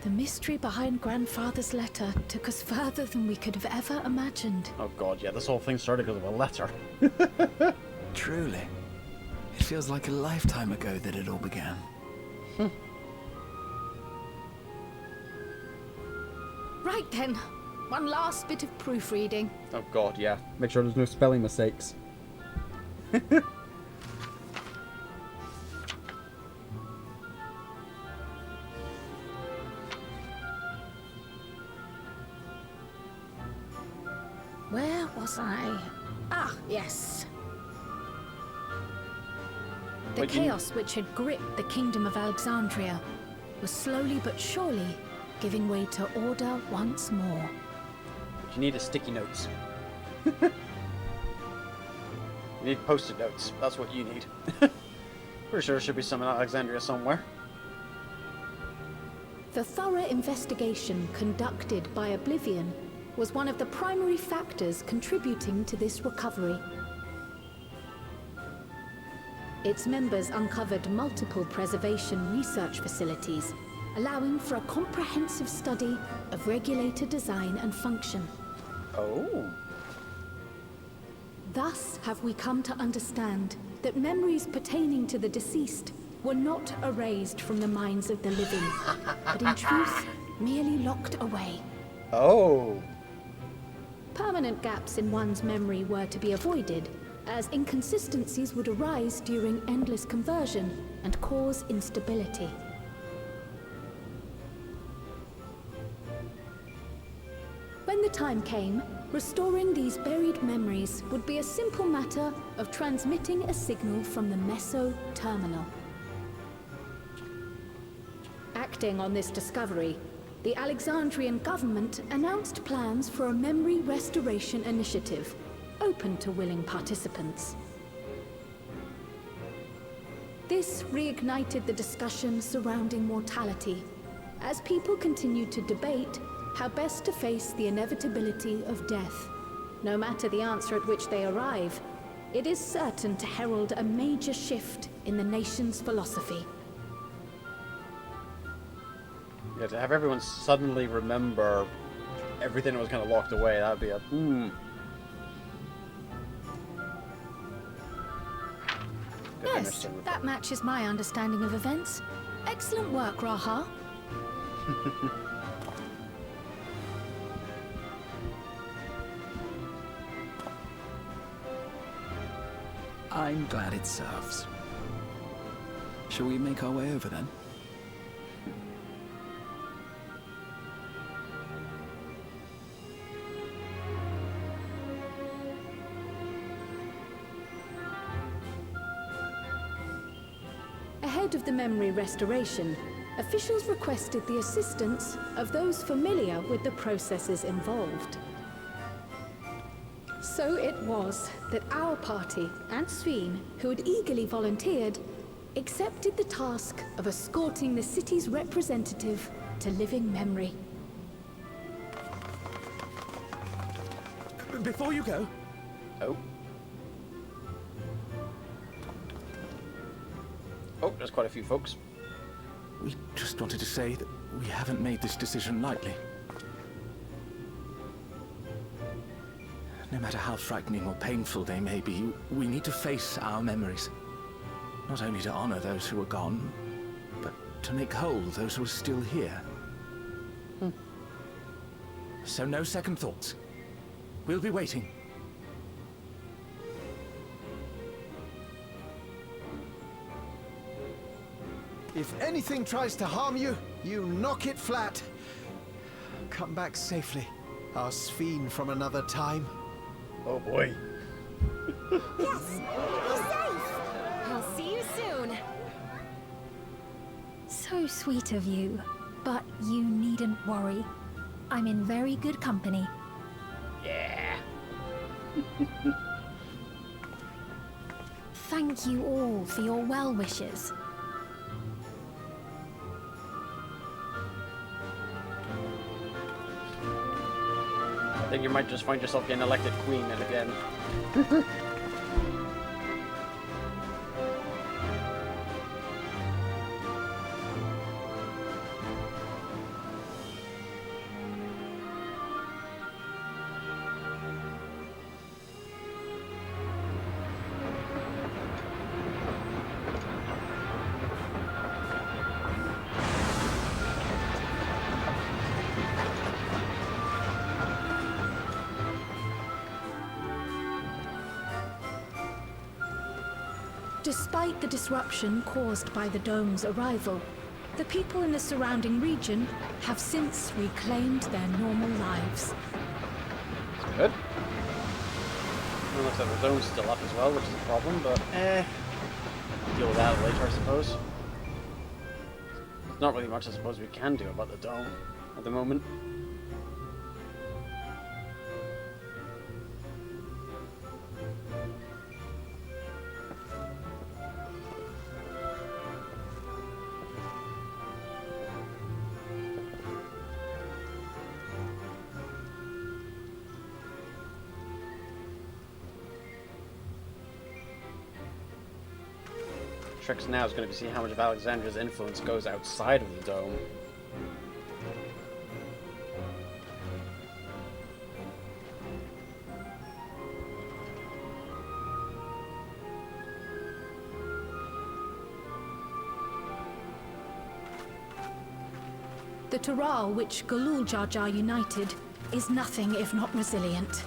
The mystery behind Grandfather's letter took us further than we could have ever imagined. Oh god, yeah, this whole thing started because of a letter. Truly. It feels like a lifetime ago that it all began. Right then, one last bit of proofreading. Oh god, yeah. Make sure there's no spelling mistakes. Yes. The But you- chaos which had gripped the kingdom of Alexandria was slowly but surely giving way to order once more. You need sticky notes. You need post-it notes. That's what you need. Pretty sure there should be some in Alexandria somewhere. The thorough investigation conducted by Oblivion was one of the primary factors contributing to this recovery. Its members uncovered multiple preservation research facilities, allowing for a comprehensive study of regulator design and function. Oh. Thus have we come to understand that memories pertaining to the deceased were not erased from the minds of the living, but in truth, merely locked away. Oh. Permanent gaps in one's memory were to be avoided, as inconsistencies would arise during endless conversion and cause instability. When the time came, restoring these buried memories would be a simple matter of transmitting a signal from the Meso terminal. Acting on this discovery, the Alexandrian government announced plans for a memory restoration initiative, open to willing participants. This reignited the discussion surrounding mortality, as people continued to debate how best to face the inevitability of death. No matter the answer at which they arrive, it is certain to herald a major shift in the nation's philosophy. Yeah, to have everyone suddenly remember everything that was kind of locked away, that'd be a Yes, that matches my understanding of events. Excellent work, Raha. I'm glad it serves. Shall we make our way over then? Ahead of the memory restoration, officials requested the assistance of those familiar with the processes involved. So it was that our party and Sveen, who had eagerly volunteered, accepted the task of escorting the city's representative to living memory. Before you go, Oh. Oh, there's quite a few folks. we just wanted to say that we haven't made this decision lightly. No matter how frightening or painful they may be, we need to face our memories. Not only to honor those who are gone, but to make whole those who are still here. So no second thoughts. We'll be waiting. If anything tries to harm you, you knock it flat. Come back safely, our Sveen from another time. Oh boy. Yes! Be safe! I'll see you soon. So sweet of you, but you needn't worry. I'm in very good company. Yeah. Thank you all for your well wishes. I think you might just find yourself getting elected queen yet again. Despite the disruption caused by the dome's arrival, the people in the surrounding region have since reclaimed their normal lives. Good. And looks like the dome's still up as well, which is a problem, but deal with that later, I suppose. There's not really much I suppose we can do about the dome at the moment. Tricks now is going to be see how much of Alexandria's influence goes outside of the dome. The Taral which Galul Jar Jar united is nothing if not resilient.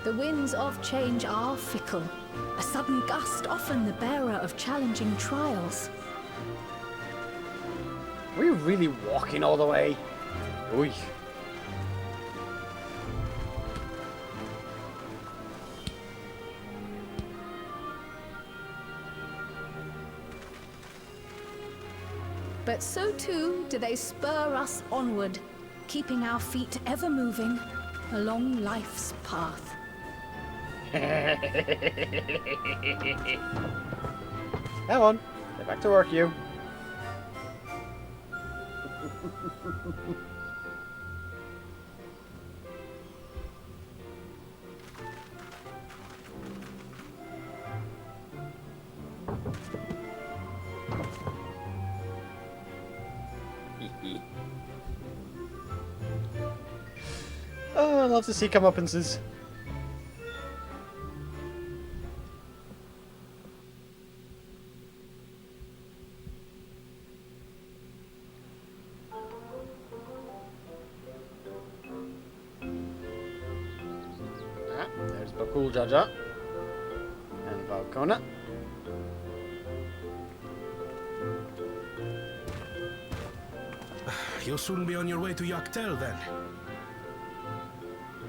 The winds of change are fickle. A sudden gust often the bearer of challenging trials. Are we really walking all the way? Oy. But so too do they spur us onward, keeping our feet ever moving along life's path. Come on, get back to work, you. Oh, I love to see comeuppances. There's Bakul Jaja and Valkona. You'll soon be on your way to Yaktel then.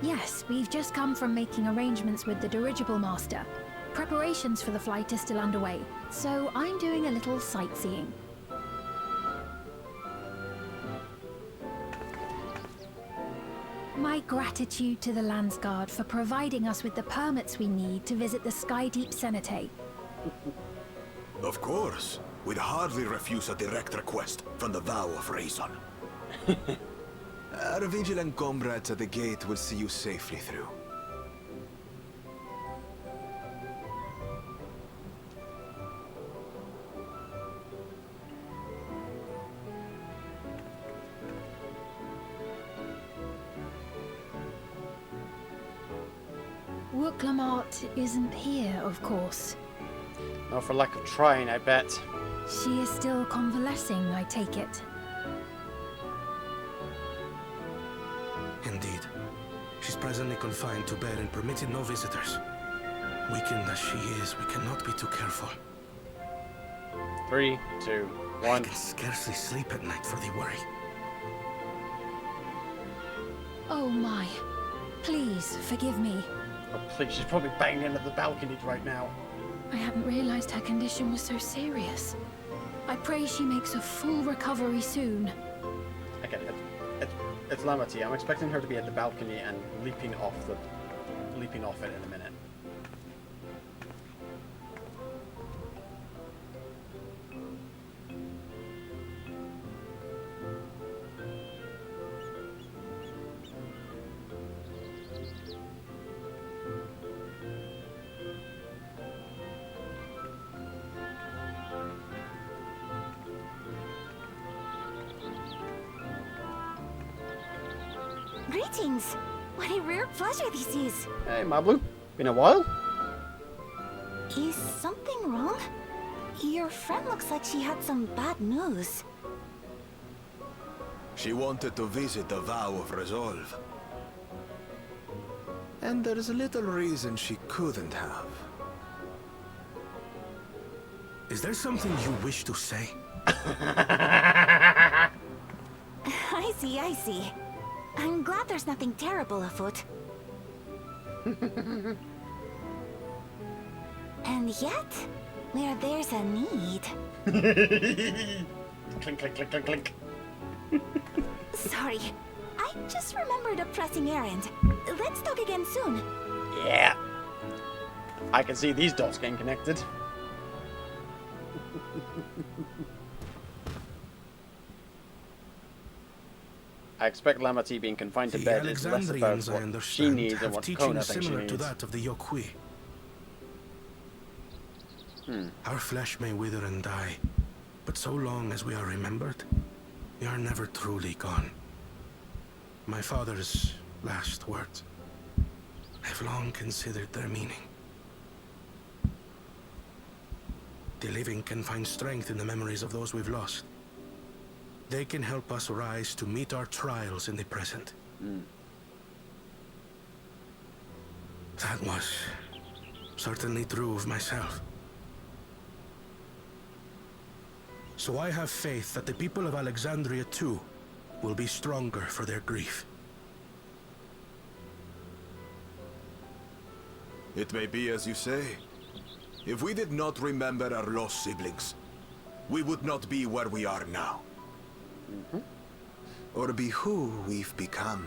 Yes, we've just come from making arrangements with the dirigible master. Preparations for the flight are still underway, so I'm doing a little sightseeing. My gratitude to the Landsguard for providing us with the permits we need to visit the Skydeep Cenote. Of course. We'd hardly refuse a direct request from the vow of reason. Our vigilant comrades at the gate will see you safely through. Wooklamart isn't here, of course. No, for lack of trying, I bet. She is still convalescing, I take it. Indeed. She's presently confined to bed and permitted no visitors. Weakened as she is, we cannot be too careful. 3, 2, 1. I can scarcely sleep at night for the worry. Oh my. Please, forgive me. Oh, please, she's probably banging at the balcony right now. I hadn't realized her condition was so serious. I pray she makes a full recovery soon. Again, it's Lamati. I'm expecting her to be at the balcony and leaping off it in a minute. Greetings! What a rare pleasure this is! Hey, Mablu. Been a while? Is something wrong? Your friend looks like she had some bad news. She wanted to visit the vow of resolve. And there's little reason she couldn't have. Is there something you wish to say? I see, I see. I'm glad there's nothing terrible afoot. And yet, where there's a need... Clink, clink, clink, clink, clink. Sorry, I just remembered a pressing errand. Let's talk again soon. Yeah. I can see these dots getting connected. I expect Lamati being confined to bed is less about Alexandrians, I what she understand, needs and have what teaching Kona thinks she similar to needs. that of the Yokui. Our flesh may wither and die, but so long as we are remembered, we are never truly gone. My father's last words. I've long considered their meaning. The living can find strength in the memories of those we've lost. They can help us rise to meet our trials in the present. That was certainly true of myself. So I have faith that the people of Alexandria too will be stronger for their grief. It may be as you say. If we did not remember our lost siblings, we would not be where we are now. Or be who we've become.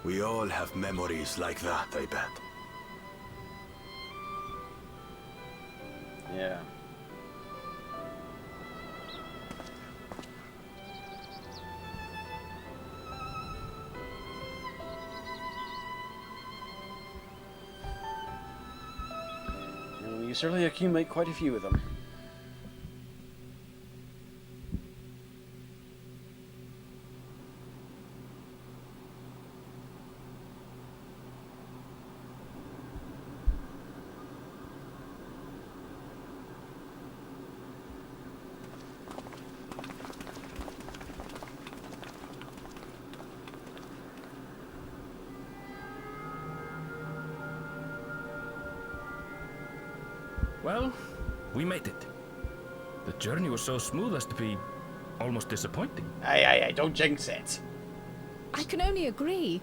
We all have memories like that, I bet. Yeah. You certainly accumulate quite a few of them. Well, we made it. The journey was so smooth as to be almost disappointing. Hey, don't jinx it. I can only agree.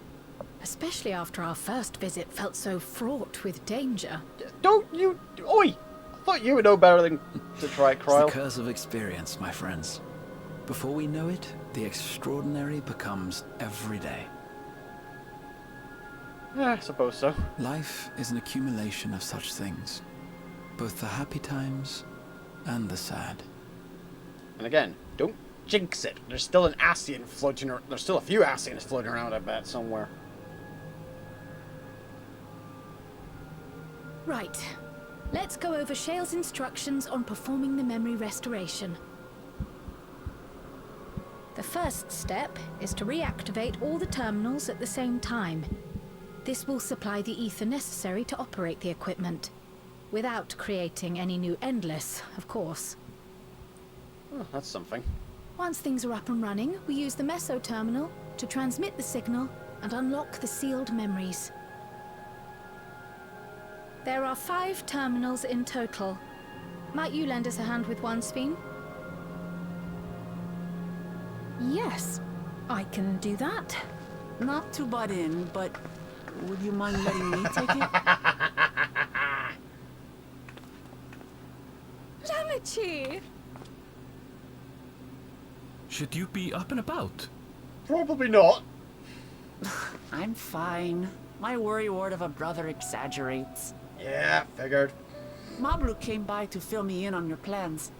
Especially after our first visit felt so fraught with danger. Don't you... Oi! I thought you would know better than to try it, It's Kryl. the curse of experience, my friends. Before we know it, the extraordinary becomes every day. Yeah, I suppose so. Life is an accumulation of such things. Both the happy times and the sad. And again, don't jinx it. There's still an Ascian floating around. There's still a few Ascians floating around, I bet, somewhere. Right. Let's go over Shale's instructions on performing the memory restoration. The first step is to reactivate all the terminals at the same time. This will supply the ether necessary to operate the equipment, without creating any new Endless, of course. Oh, that's something. Once things are up and running, we use the Meso terminal to transmit the signal and unlock the sealed memories. There are 5 terminals in total. Might you lend us a hand with one, Sphene? Yes, I can do that. Not to butt in, but would you mind letting me take it? Lamichi! Should you be up and about? Probably not. I'm fine. My worrywart of a brother exaggerates. Yeah, figured. Mablu came by to fill me in on your plans.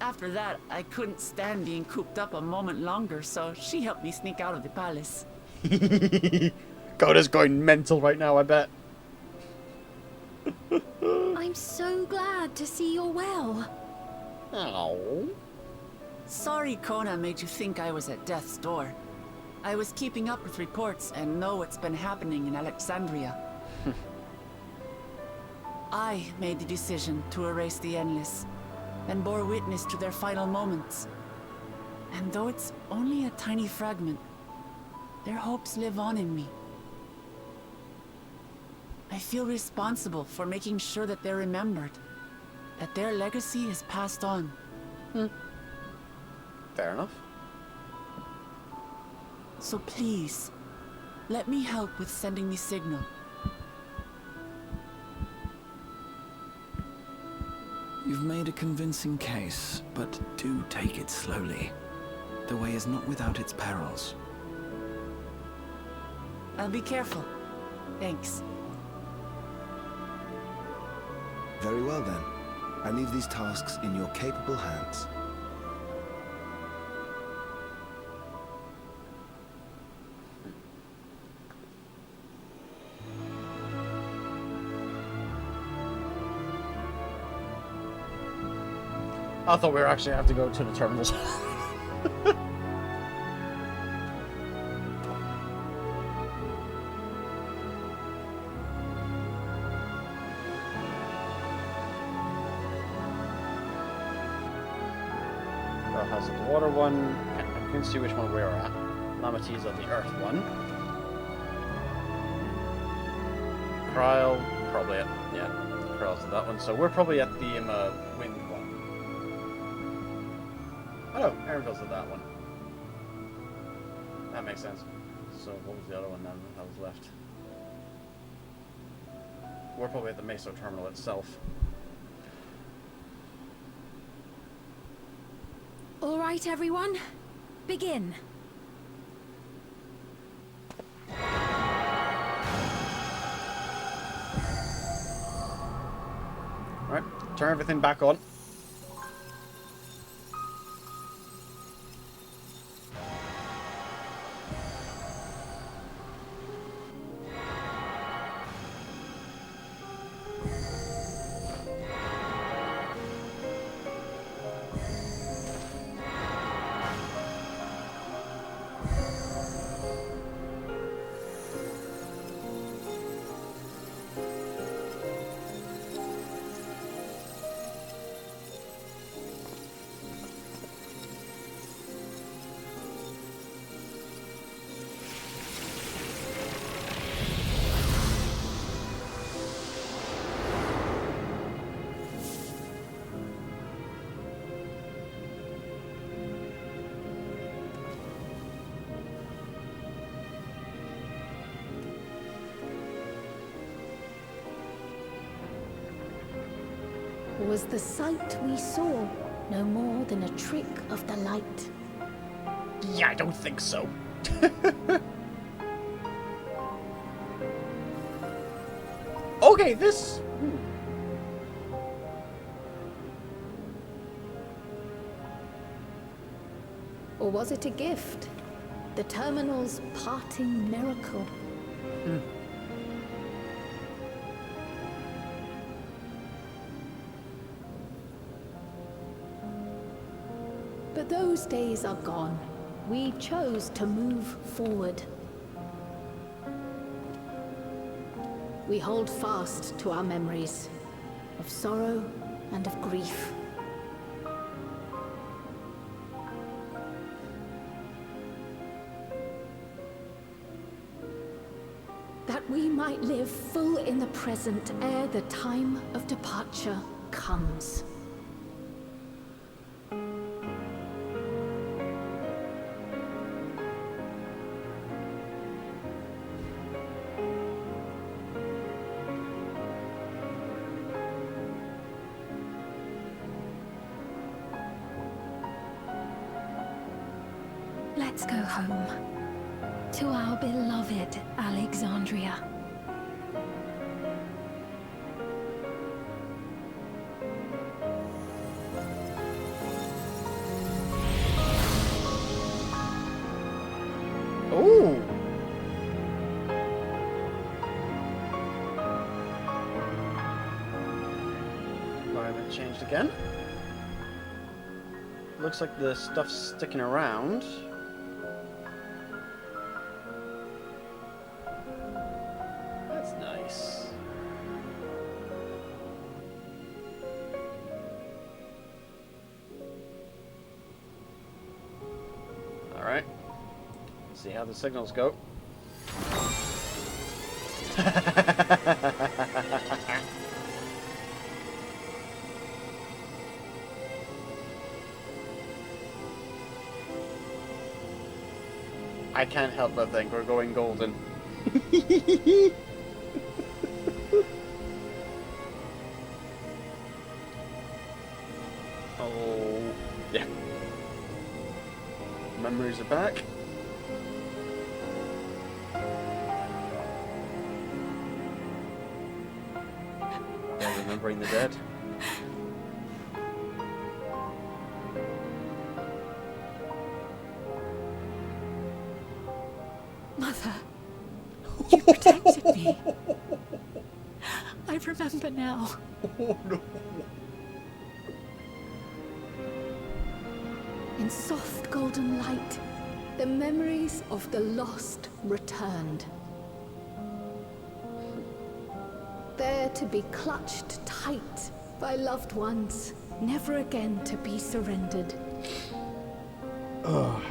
After that, I couldn't stand being cooped up a moment longer, so she helped me sneak out of the palace. Koda's going mental right now, I bet. I'm so glad to see you're well. Oh. Sorry Kona made you think I was at death's door. I was keeping up with reports and know what's been happening in Alexandria. I made the decision to erase the Endless, and bore witness to their final moments. And though it's only a tiny fragment, their hopes live on in me. I feel responsible for making sure that they're remembered. that their legacy is passed on. Fair enough. So please, let me help with sending the signal. You've made a convincing case, but do take it slowly. The way is not without its perils. I'll be careful. Thanks. Very well then. I leave these tasks in your capable hands. I thought we were actually have to go to the terminals. Well, how's it? The water one? I can see which one we're at. Mammoth at the earth one. Kryl, probably at, yeah, Kryl's at that one. So we're probably at the wind one. Oh no, Aaronville's at that one. That makes sense. So what was the other one then that was left? We're probably at the Meso terminal itself. All right, everyone. Begin. Alright, turn everything back on. Was the sight we saw no more than a trick of the light? Yeah, I don't think so. Okay, this... Or was it a gift? The terminal's parting miracle? But those days are gone. We chose to move forward. We hold fast to our memories of sorrow and of grief. That we might live full in the present ere the time of departure comes. Let's go home. To our beloved Alexandria. Ooh! Environment changed again. Looks like the stuff's sticking around. That's nice. Alright. Let's see how the signals go. I can't help but think we're going golden. Oh, yeah. Memories are back. Yeah, remembering the dead. Mother, you protected me. I remember now. Oh no. In soft golden light, the memories of the lost returned. There to be clutched tight by loved ones, never again to be surrendered. Ugh.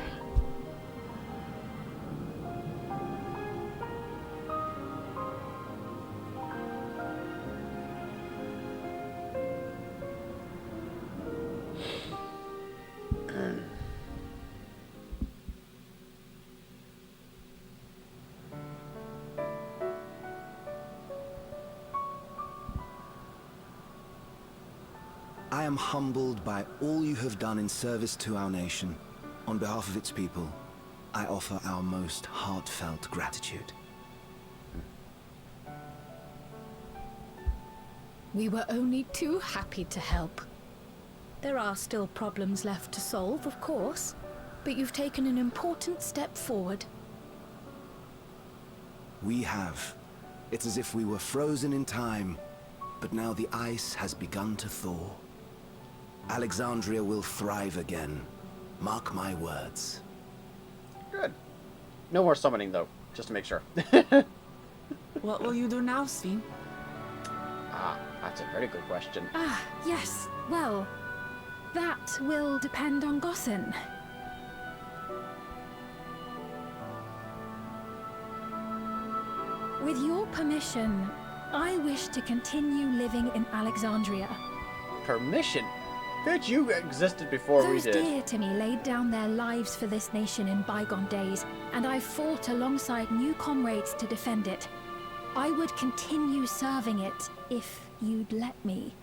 I am humbled by all you have done in service to our nation. On behalf of its people, I offer our most heartfelt gratitude. We were only too happy to help. There are still problems left to solve, of course, but you've taken an important step forward. We have. It's as if we were frozen in time, but now the ice has begun to thaw. Alexandria will thrive again. Mark my words. Good. No more summoning, though, just to make sure. What will you do now, Sven? Ah, that's a very good question. Ah, yes. Well, that will depend on Gossen. With your permission, I wish to continue living in Alexandria. Permission? Bitch, you existed before we Those did. dear to me laid down their lives for this nation in bygone days, and I fought alongside new comrades to defend it. I would continue serving it if you'd let me.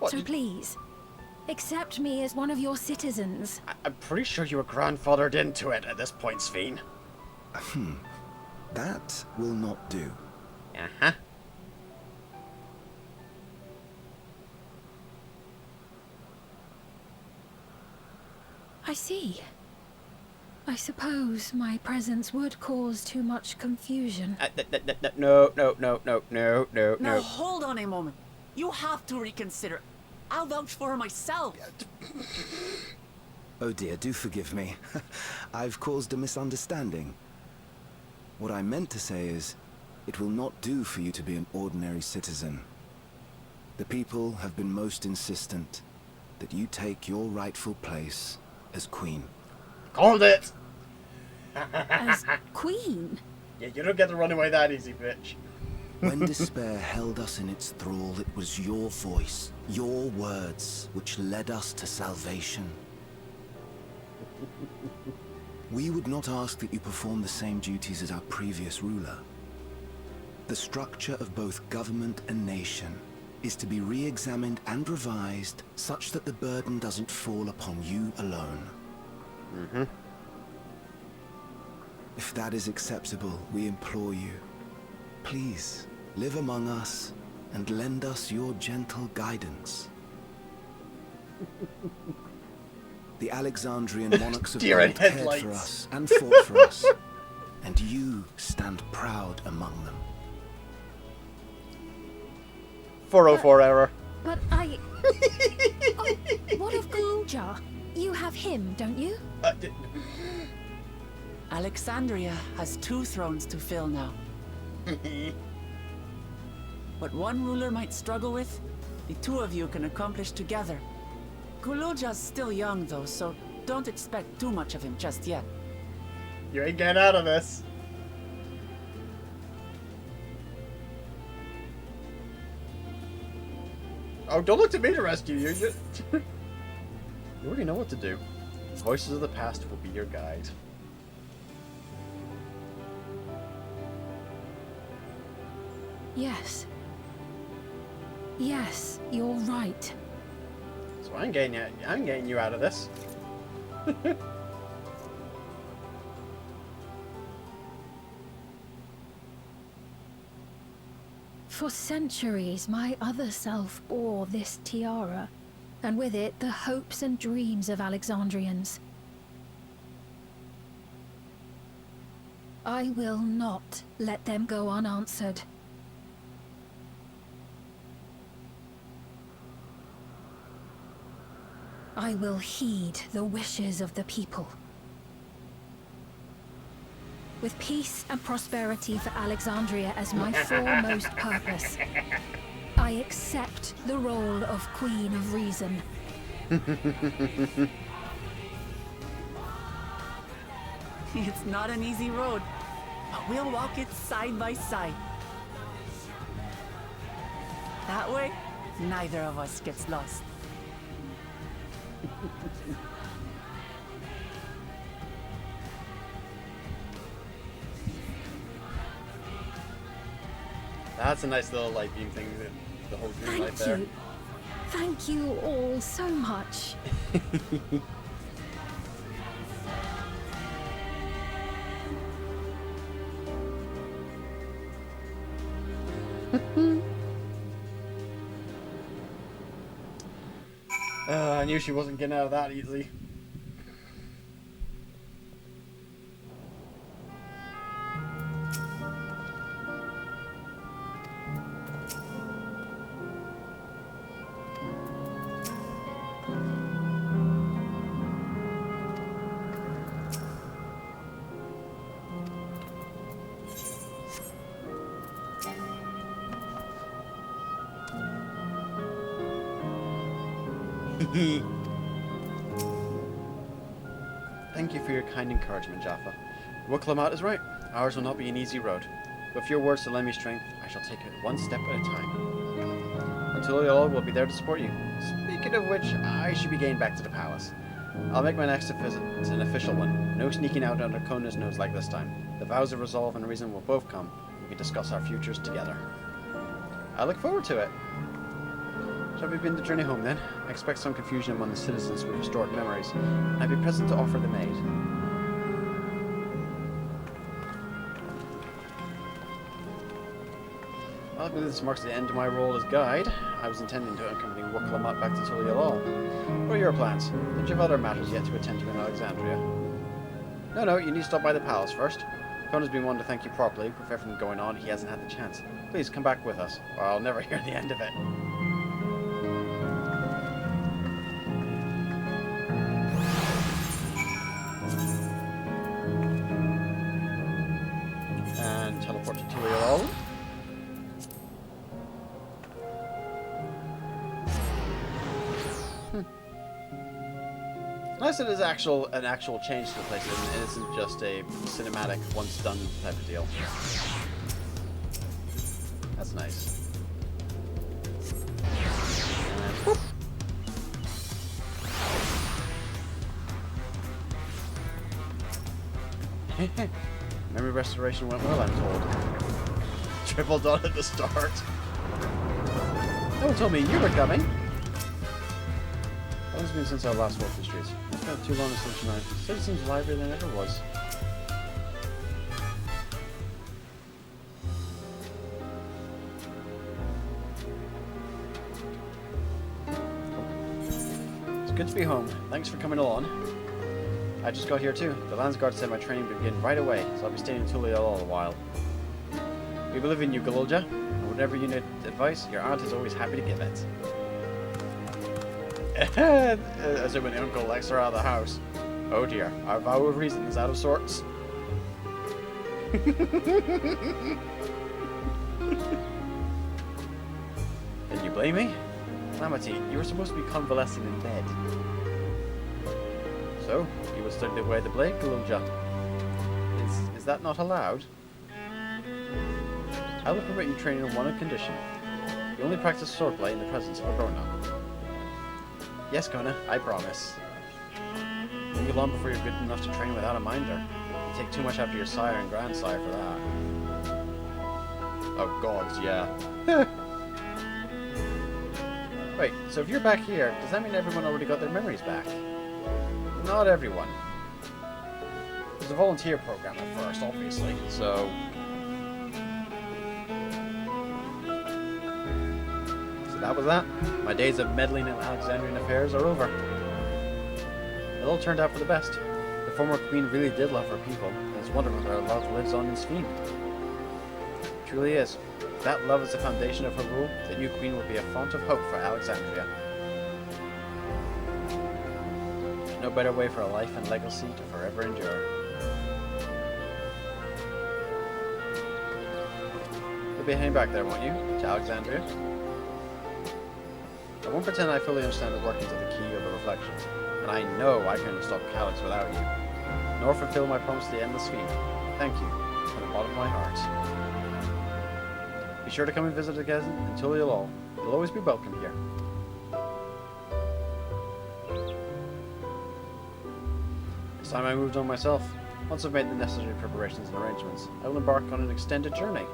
What, So please, accept me as one of your citizens. I'm pretty sure you were grandfathered into it at this point, Sven. That will not do. Uh-huh. I see. I suppose my presence would cause too much confusion. No. Now hold on a moment. You have to reconsider. I'll vouch for her myself. Oh dear, do forgive me. I've caused a misunderstanding. What I meant to say is, it will not do for you to be an ordinary citizen. The people have been most insistent that you take your rightful place as queen. Called it! As queen? Yeah, you don't get to run away that easy, bitch. When despair held us in its thrall, it was your voice, your words, which led us to salvation. We would not ask that you perform the same duties as our previous ruler. The structure of both government and nation is to be re-examined and revised such that the burden doesn't fall upon you alone. Mm-hmm. If that is acceptable, we implore you, please live among us and lend us your gentle guidance. The Alexandrian monarchs of Deer old in cared headlights. for us and fought for us, and you stand proud among them. 404 error. But I... Oh, what of Guja? You have him, don't you? Alexandria has 2 thrones to fill now. What one ruler might struggle with, the 2 of you can accomplish together. Kuluja's still young though, so don't expect too much of him just yet. You ain't getting out of this. Oh, don't look to me to rescue you. You already know what to do. Voices of the past will be your guide. Yes. Yes, you're right. So I'm getting you out of this. For centuries, my other self bore this tiara, and with it the hopes and dreams of Alexandrians. I will not let them go unanswered. I will heed the wishes of the people. With peace and prosperity for Alexandria as my foremost purpose, I accept the role of Queen of Reason. It's not an easy road, but we'll walk it side by side. That way, neither of us gets lost. That's a nice little light beam thing, the whole green light there. Thank you all so much. I knew she wasn't getting out of that easily. Thank you for your kind encouragement, Jaffa. What Clamat is right. Ours will not be an easy road. But with your words to lend me strength, I shall take it one step at a time. Until all will be there to support you. Speaking of which, I should be getting back to the palace. I'll make my next visit an official one. No sneaking out under Kona's nose like this time. The vows of resolve and reason will both come. We can discuss our futures together. I look forward to it. Shall we begin the journey home then? I expect some confusion among the citizens with restored memories, and I'll be present to offer them aid. Well, I believe this marks the end of my role as guide. I was intending to accompany Wuk-Lamat back to Tulial. What are your plans? Don't you have other matters yet to attend to in Alexandria? No, you need to stop by the palace first. Kona's been wanting to thank you properly. With everything going on, he hasn't had the chance. Please come back with us, or I'll never hear the end of it. And teleport to Tulial. Nice that there's an actual change to the place, and it isn't just a cinematic, once done type of deal. That's nice. And whoop. Memory restoration went well, I'm told. Triple dot at the start. No one told me you were coming. How long has it been since I last walked the streets? It's been too long since tonight. The city seems livelier than it ever was. It's good to be home. Thanks for coming along. I just got here too. The Landsguard said my training would begin right away, so I'll be staying in Tulial a while. We believe in you, Galulja, and whenever you need advice, your aunt is always happy to give it. As if when Uncle lets her out of the house. Oh dear, our vow of reason is out of sorts. Can you blame me? Calamity, you were supposed to be convalescing in bed. So, you would study away the blade, Galulja. Is that not allowed? I will permit you training on one condition. You only practice swordplay in the presence of a grown-up. Yes, Kona, I promise. be long before you're good enough to train without a minder. You take too much after your sire and grandsire for that. Oh gods, yeah. Wait, so if you're back here, does that mean everyone already got their memories back? Not everyone. It was a volunteer program at first, obviously, so... That was that. My days of meddling in Alexandrian affairs are over. It all turned out for the best. The former queen really did love her people, and it's wonderful that her love lives on in Sphene. It truly is. If that love is the foundation of her rule, the new queen will be a font of hope for Alexandria. There's no better way for a life and legacy to forever endure. You'll be heading back there, won't you? To Alexandria? I won't pretend I fully understand the workings of the key or the reflections, and I know I can't stop Calyx without you, nor fulfill my promise to the Endless Sphene. Thank you, from the bottom of my heart. Be sure to come and visit again until you'll all. You'll always be welcome here. It's time I moved on myself. Once I've made the necessary preparations and arrangements, I will embark on an extended journey.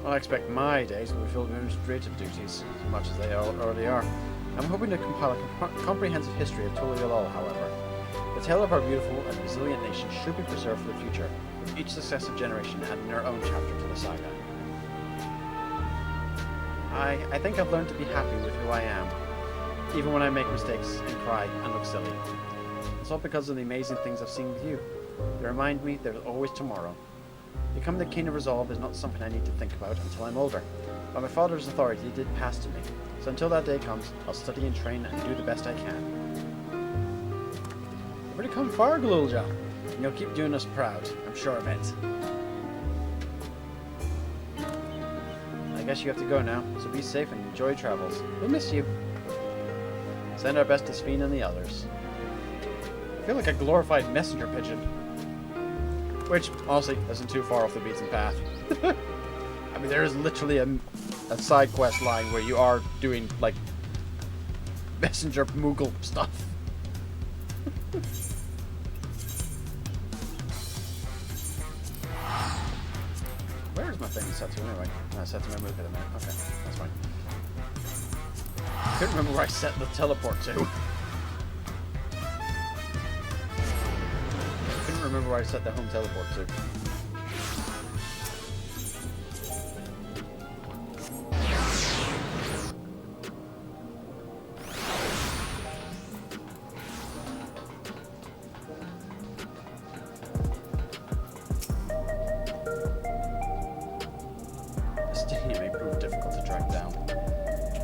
I expect my days will be filled with administrative duties, as much as they already are. I'm hoping to compile a comprehensive history of Tolialol, however. The tale of our beautiful and resilient nation should be preserved for the future, with each successive generation adding their own chapter to the saga. I think I've learned to be happy with who I am, even when I make mistakes and cry and look silly. It's all because of the amazing things I've seen with you. They remind me there's always tomorrow. Becoming the King of Resolve is not something I need to think about until I'm older, but my father's authority did pass to me, so until that day comes, I'll study and train and do the best I can. You've really come far, Glulja, and you'll keep doing us proud, I'm sure of it. I guess you have to go now, so be safe and enjoy your travels. We'll miss you. Send our best to Sphene and the others. I feel like a glorified messenger pigeon. Which, honestly, isn't too far off the beaten path. I mean, there is literally a side quest line where you are doing, like, messenger Moogle stuff. Where is my thing set to anyway? No, set to my move at a minute. Okay, that's fine. I couldn't remember where I set the teleport to. Remember where I set the home teleport to. This stadium may prove difficult to track down.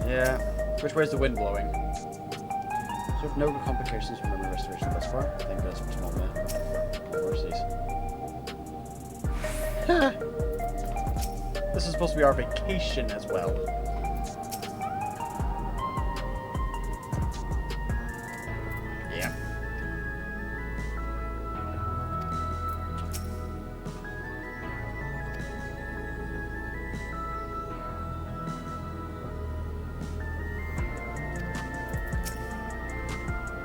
Yeah. Which way is the wind blowing? So if no complications from memory restoration thus far, I think that's a small bit. This is supposed to be our vacation as well. Yeah.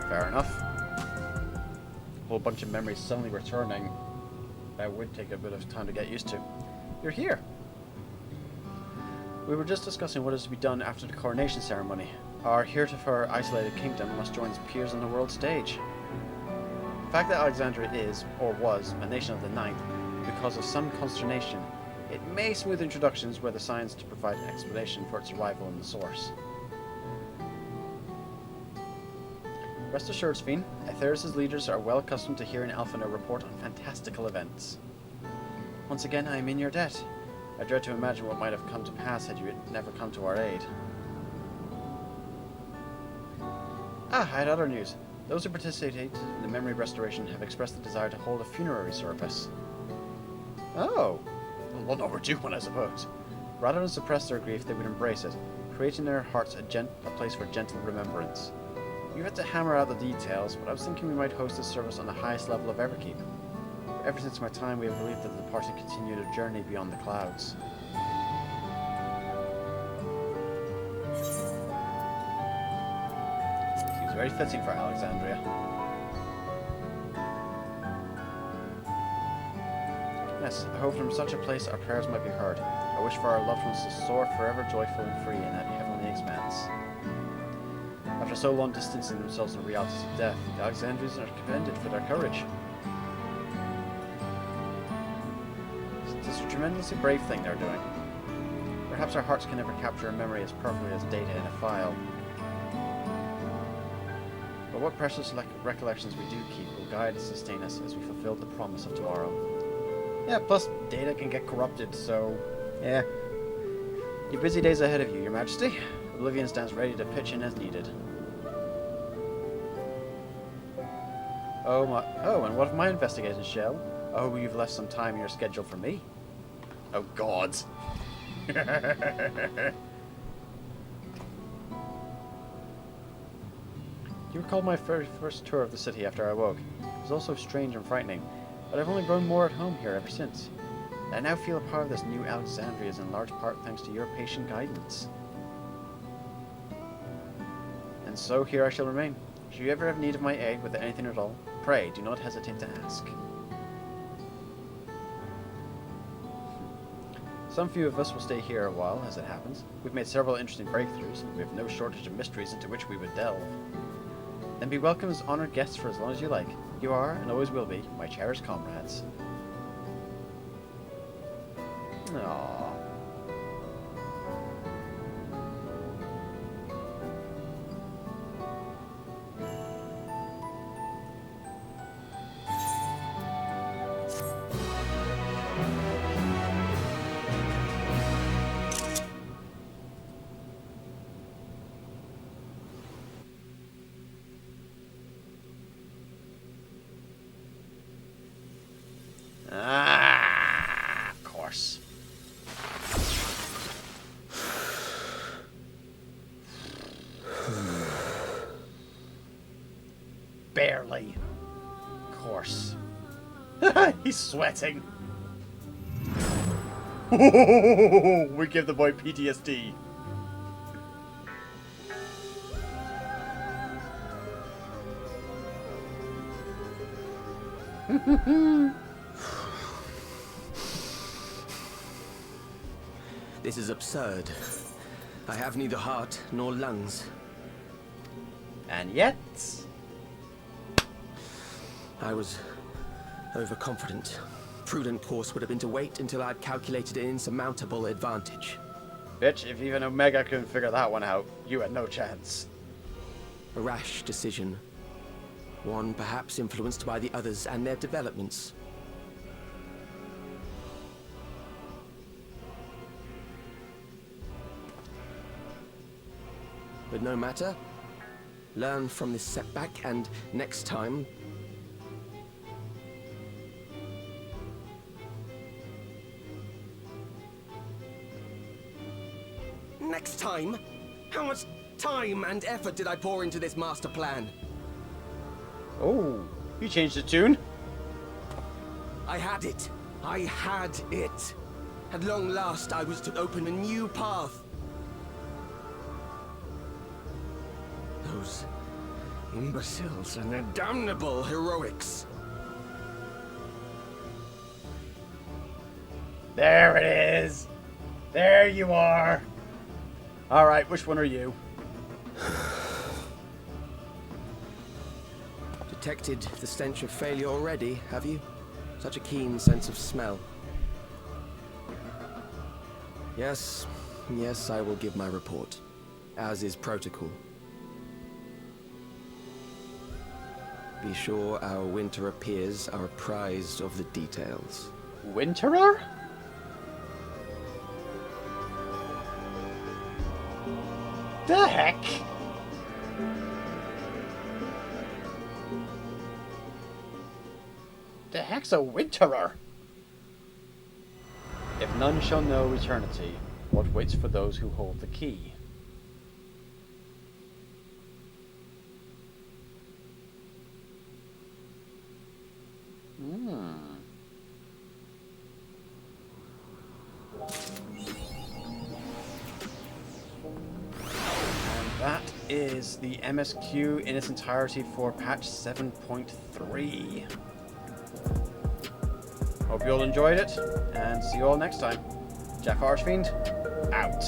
Fair enough. A whole bunch of memories suddenly returning. That would take a bit of time to get used to. You're here! We were just discussing what is to be done after the coronation ceremony. Our heretofore isolated kingdom must join its peers on the world stage. The fact that Alexandria is, or was, a nation of the ninth, because of some consternation, it may smooth introductions where the signs to provide an explanation for its arrival in the source. Rest assured, Sphene, Aetheris' leaders are well accustomed to hearing Alphinaud report on fantastical events. Once again, I am in your debt. I dread to imagine what might have come to pass had you never come to our aid. I had other news. Those who participate in the memory restoration have expressed the desire to hold a funerary service. Oh! Well, not overdue one, I suppose. Rather than suppress their grief, they would embrace it, creating in their hearts a place for gentle remembrance. You had to hammer out the details, but I was thinking we might host this service on the highest level of Everkeep. Ever since my time, we have believed that the party continued a journey beyond the clouds. Seems Very fitting for Alexandria. Yes, I hope from such a place our prayers might be heard. I wish for our loved ones to soar forever joyful and free in that heavenly expanse. After so long distancing themselves from the realities of death, the Alexandrians are commended for their courage. It is a tremendously brave thing they're doing. Perhaps our hearts can never capture a memory as perfectly as data in a file. But what precious recollections we do keep will guide and sustain us as we fulfill the promise of tomorrow. Yeah, plus data can get corrupted, so yeah. Your busy days ahead of you, Your Majesty. Oblivion stands ready to pitch in as needed. Oh, and what of my investigations, Shell? I hope you've left some time in your schedule for me. Oh, God. You recall my very first tour of the city after I woke. It was also strange and frightening, but I've only grown more at home here ever since. I now feel a part of this new Alexandria is in large part thanks to your patient guidance. And so here I shall remain. Should you ever have need of my aid with anything at all, pray do not hesitate to ask. Some few of us will stay here a while, as it happens. We've made several interesting breakthroughs, and we have no shortage of mysteries into which we would delve. Then be welcome as honored guests for as long as you like. You are, and always will be, my cherished comrades. Aww. Of course. Barely. Of course. He's sweating. We give the boy PTSD. This is absurd. I have neither heart nor lungs. And yet... I was overconfident. Prudent course would have been to wait until I'd calculated an insurmountable advantage. Bitch, if even Omega couldn't figure that one out, you had no chance. A rash decision. One perhaps influenced by the others and their developments. But no matter. Learn from this setback, and next time... Next time? How much time and effort did I pour into this master plan? Oh, you changed the tune. I had it. I had it. At long last, I was to open a new path. Those imbeciles and their damnable heroics. There it is. There you are. All right, which one are you? Detected the stench of failure already, have you? Such a keen sense of smell. Yes, I will give my report, as is protocol. Be sure our winter peers are apprised of the details. Winterer? The heck? The heck's a Winterer? If none shall know eternity, what waits for those who hold the key? And that is the MSQ in its entirety for patch 7.3. Hope you all enjoyed it, and see you all next time. JaffaArchfiend, out.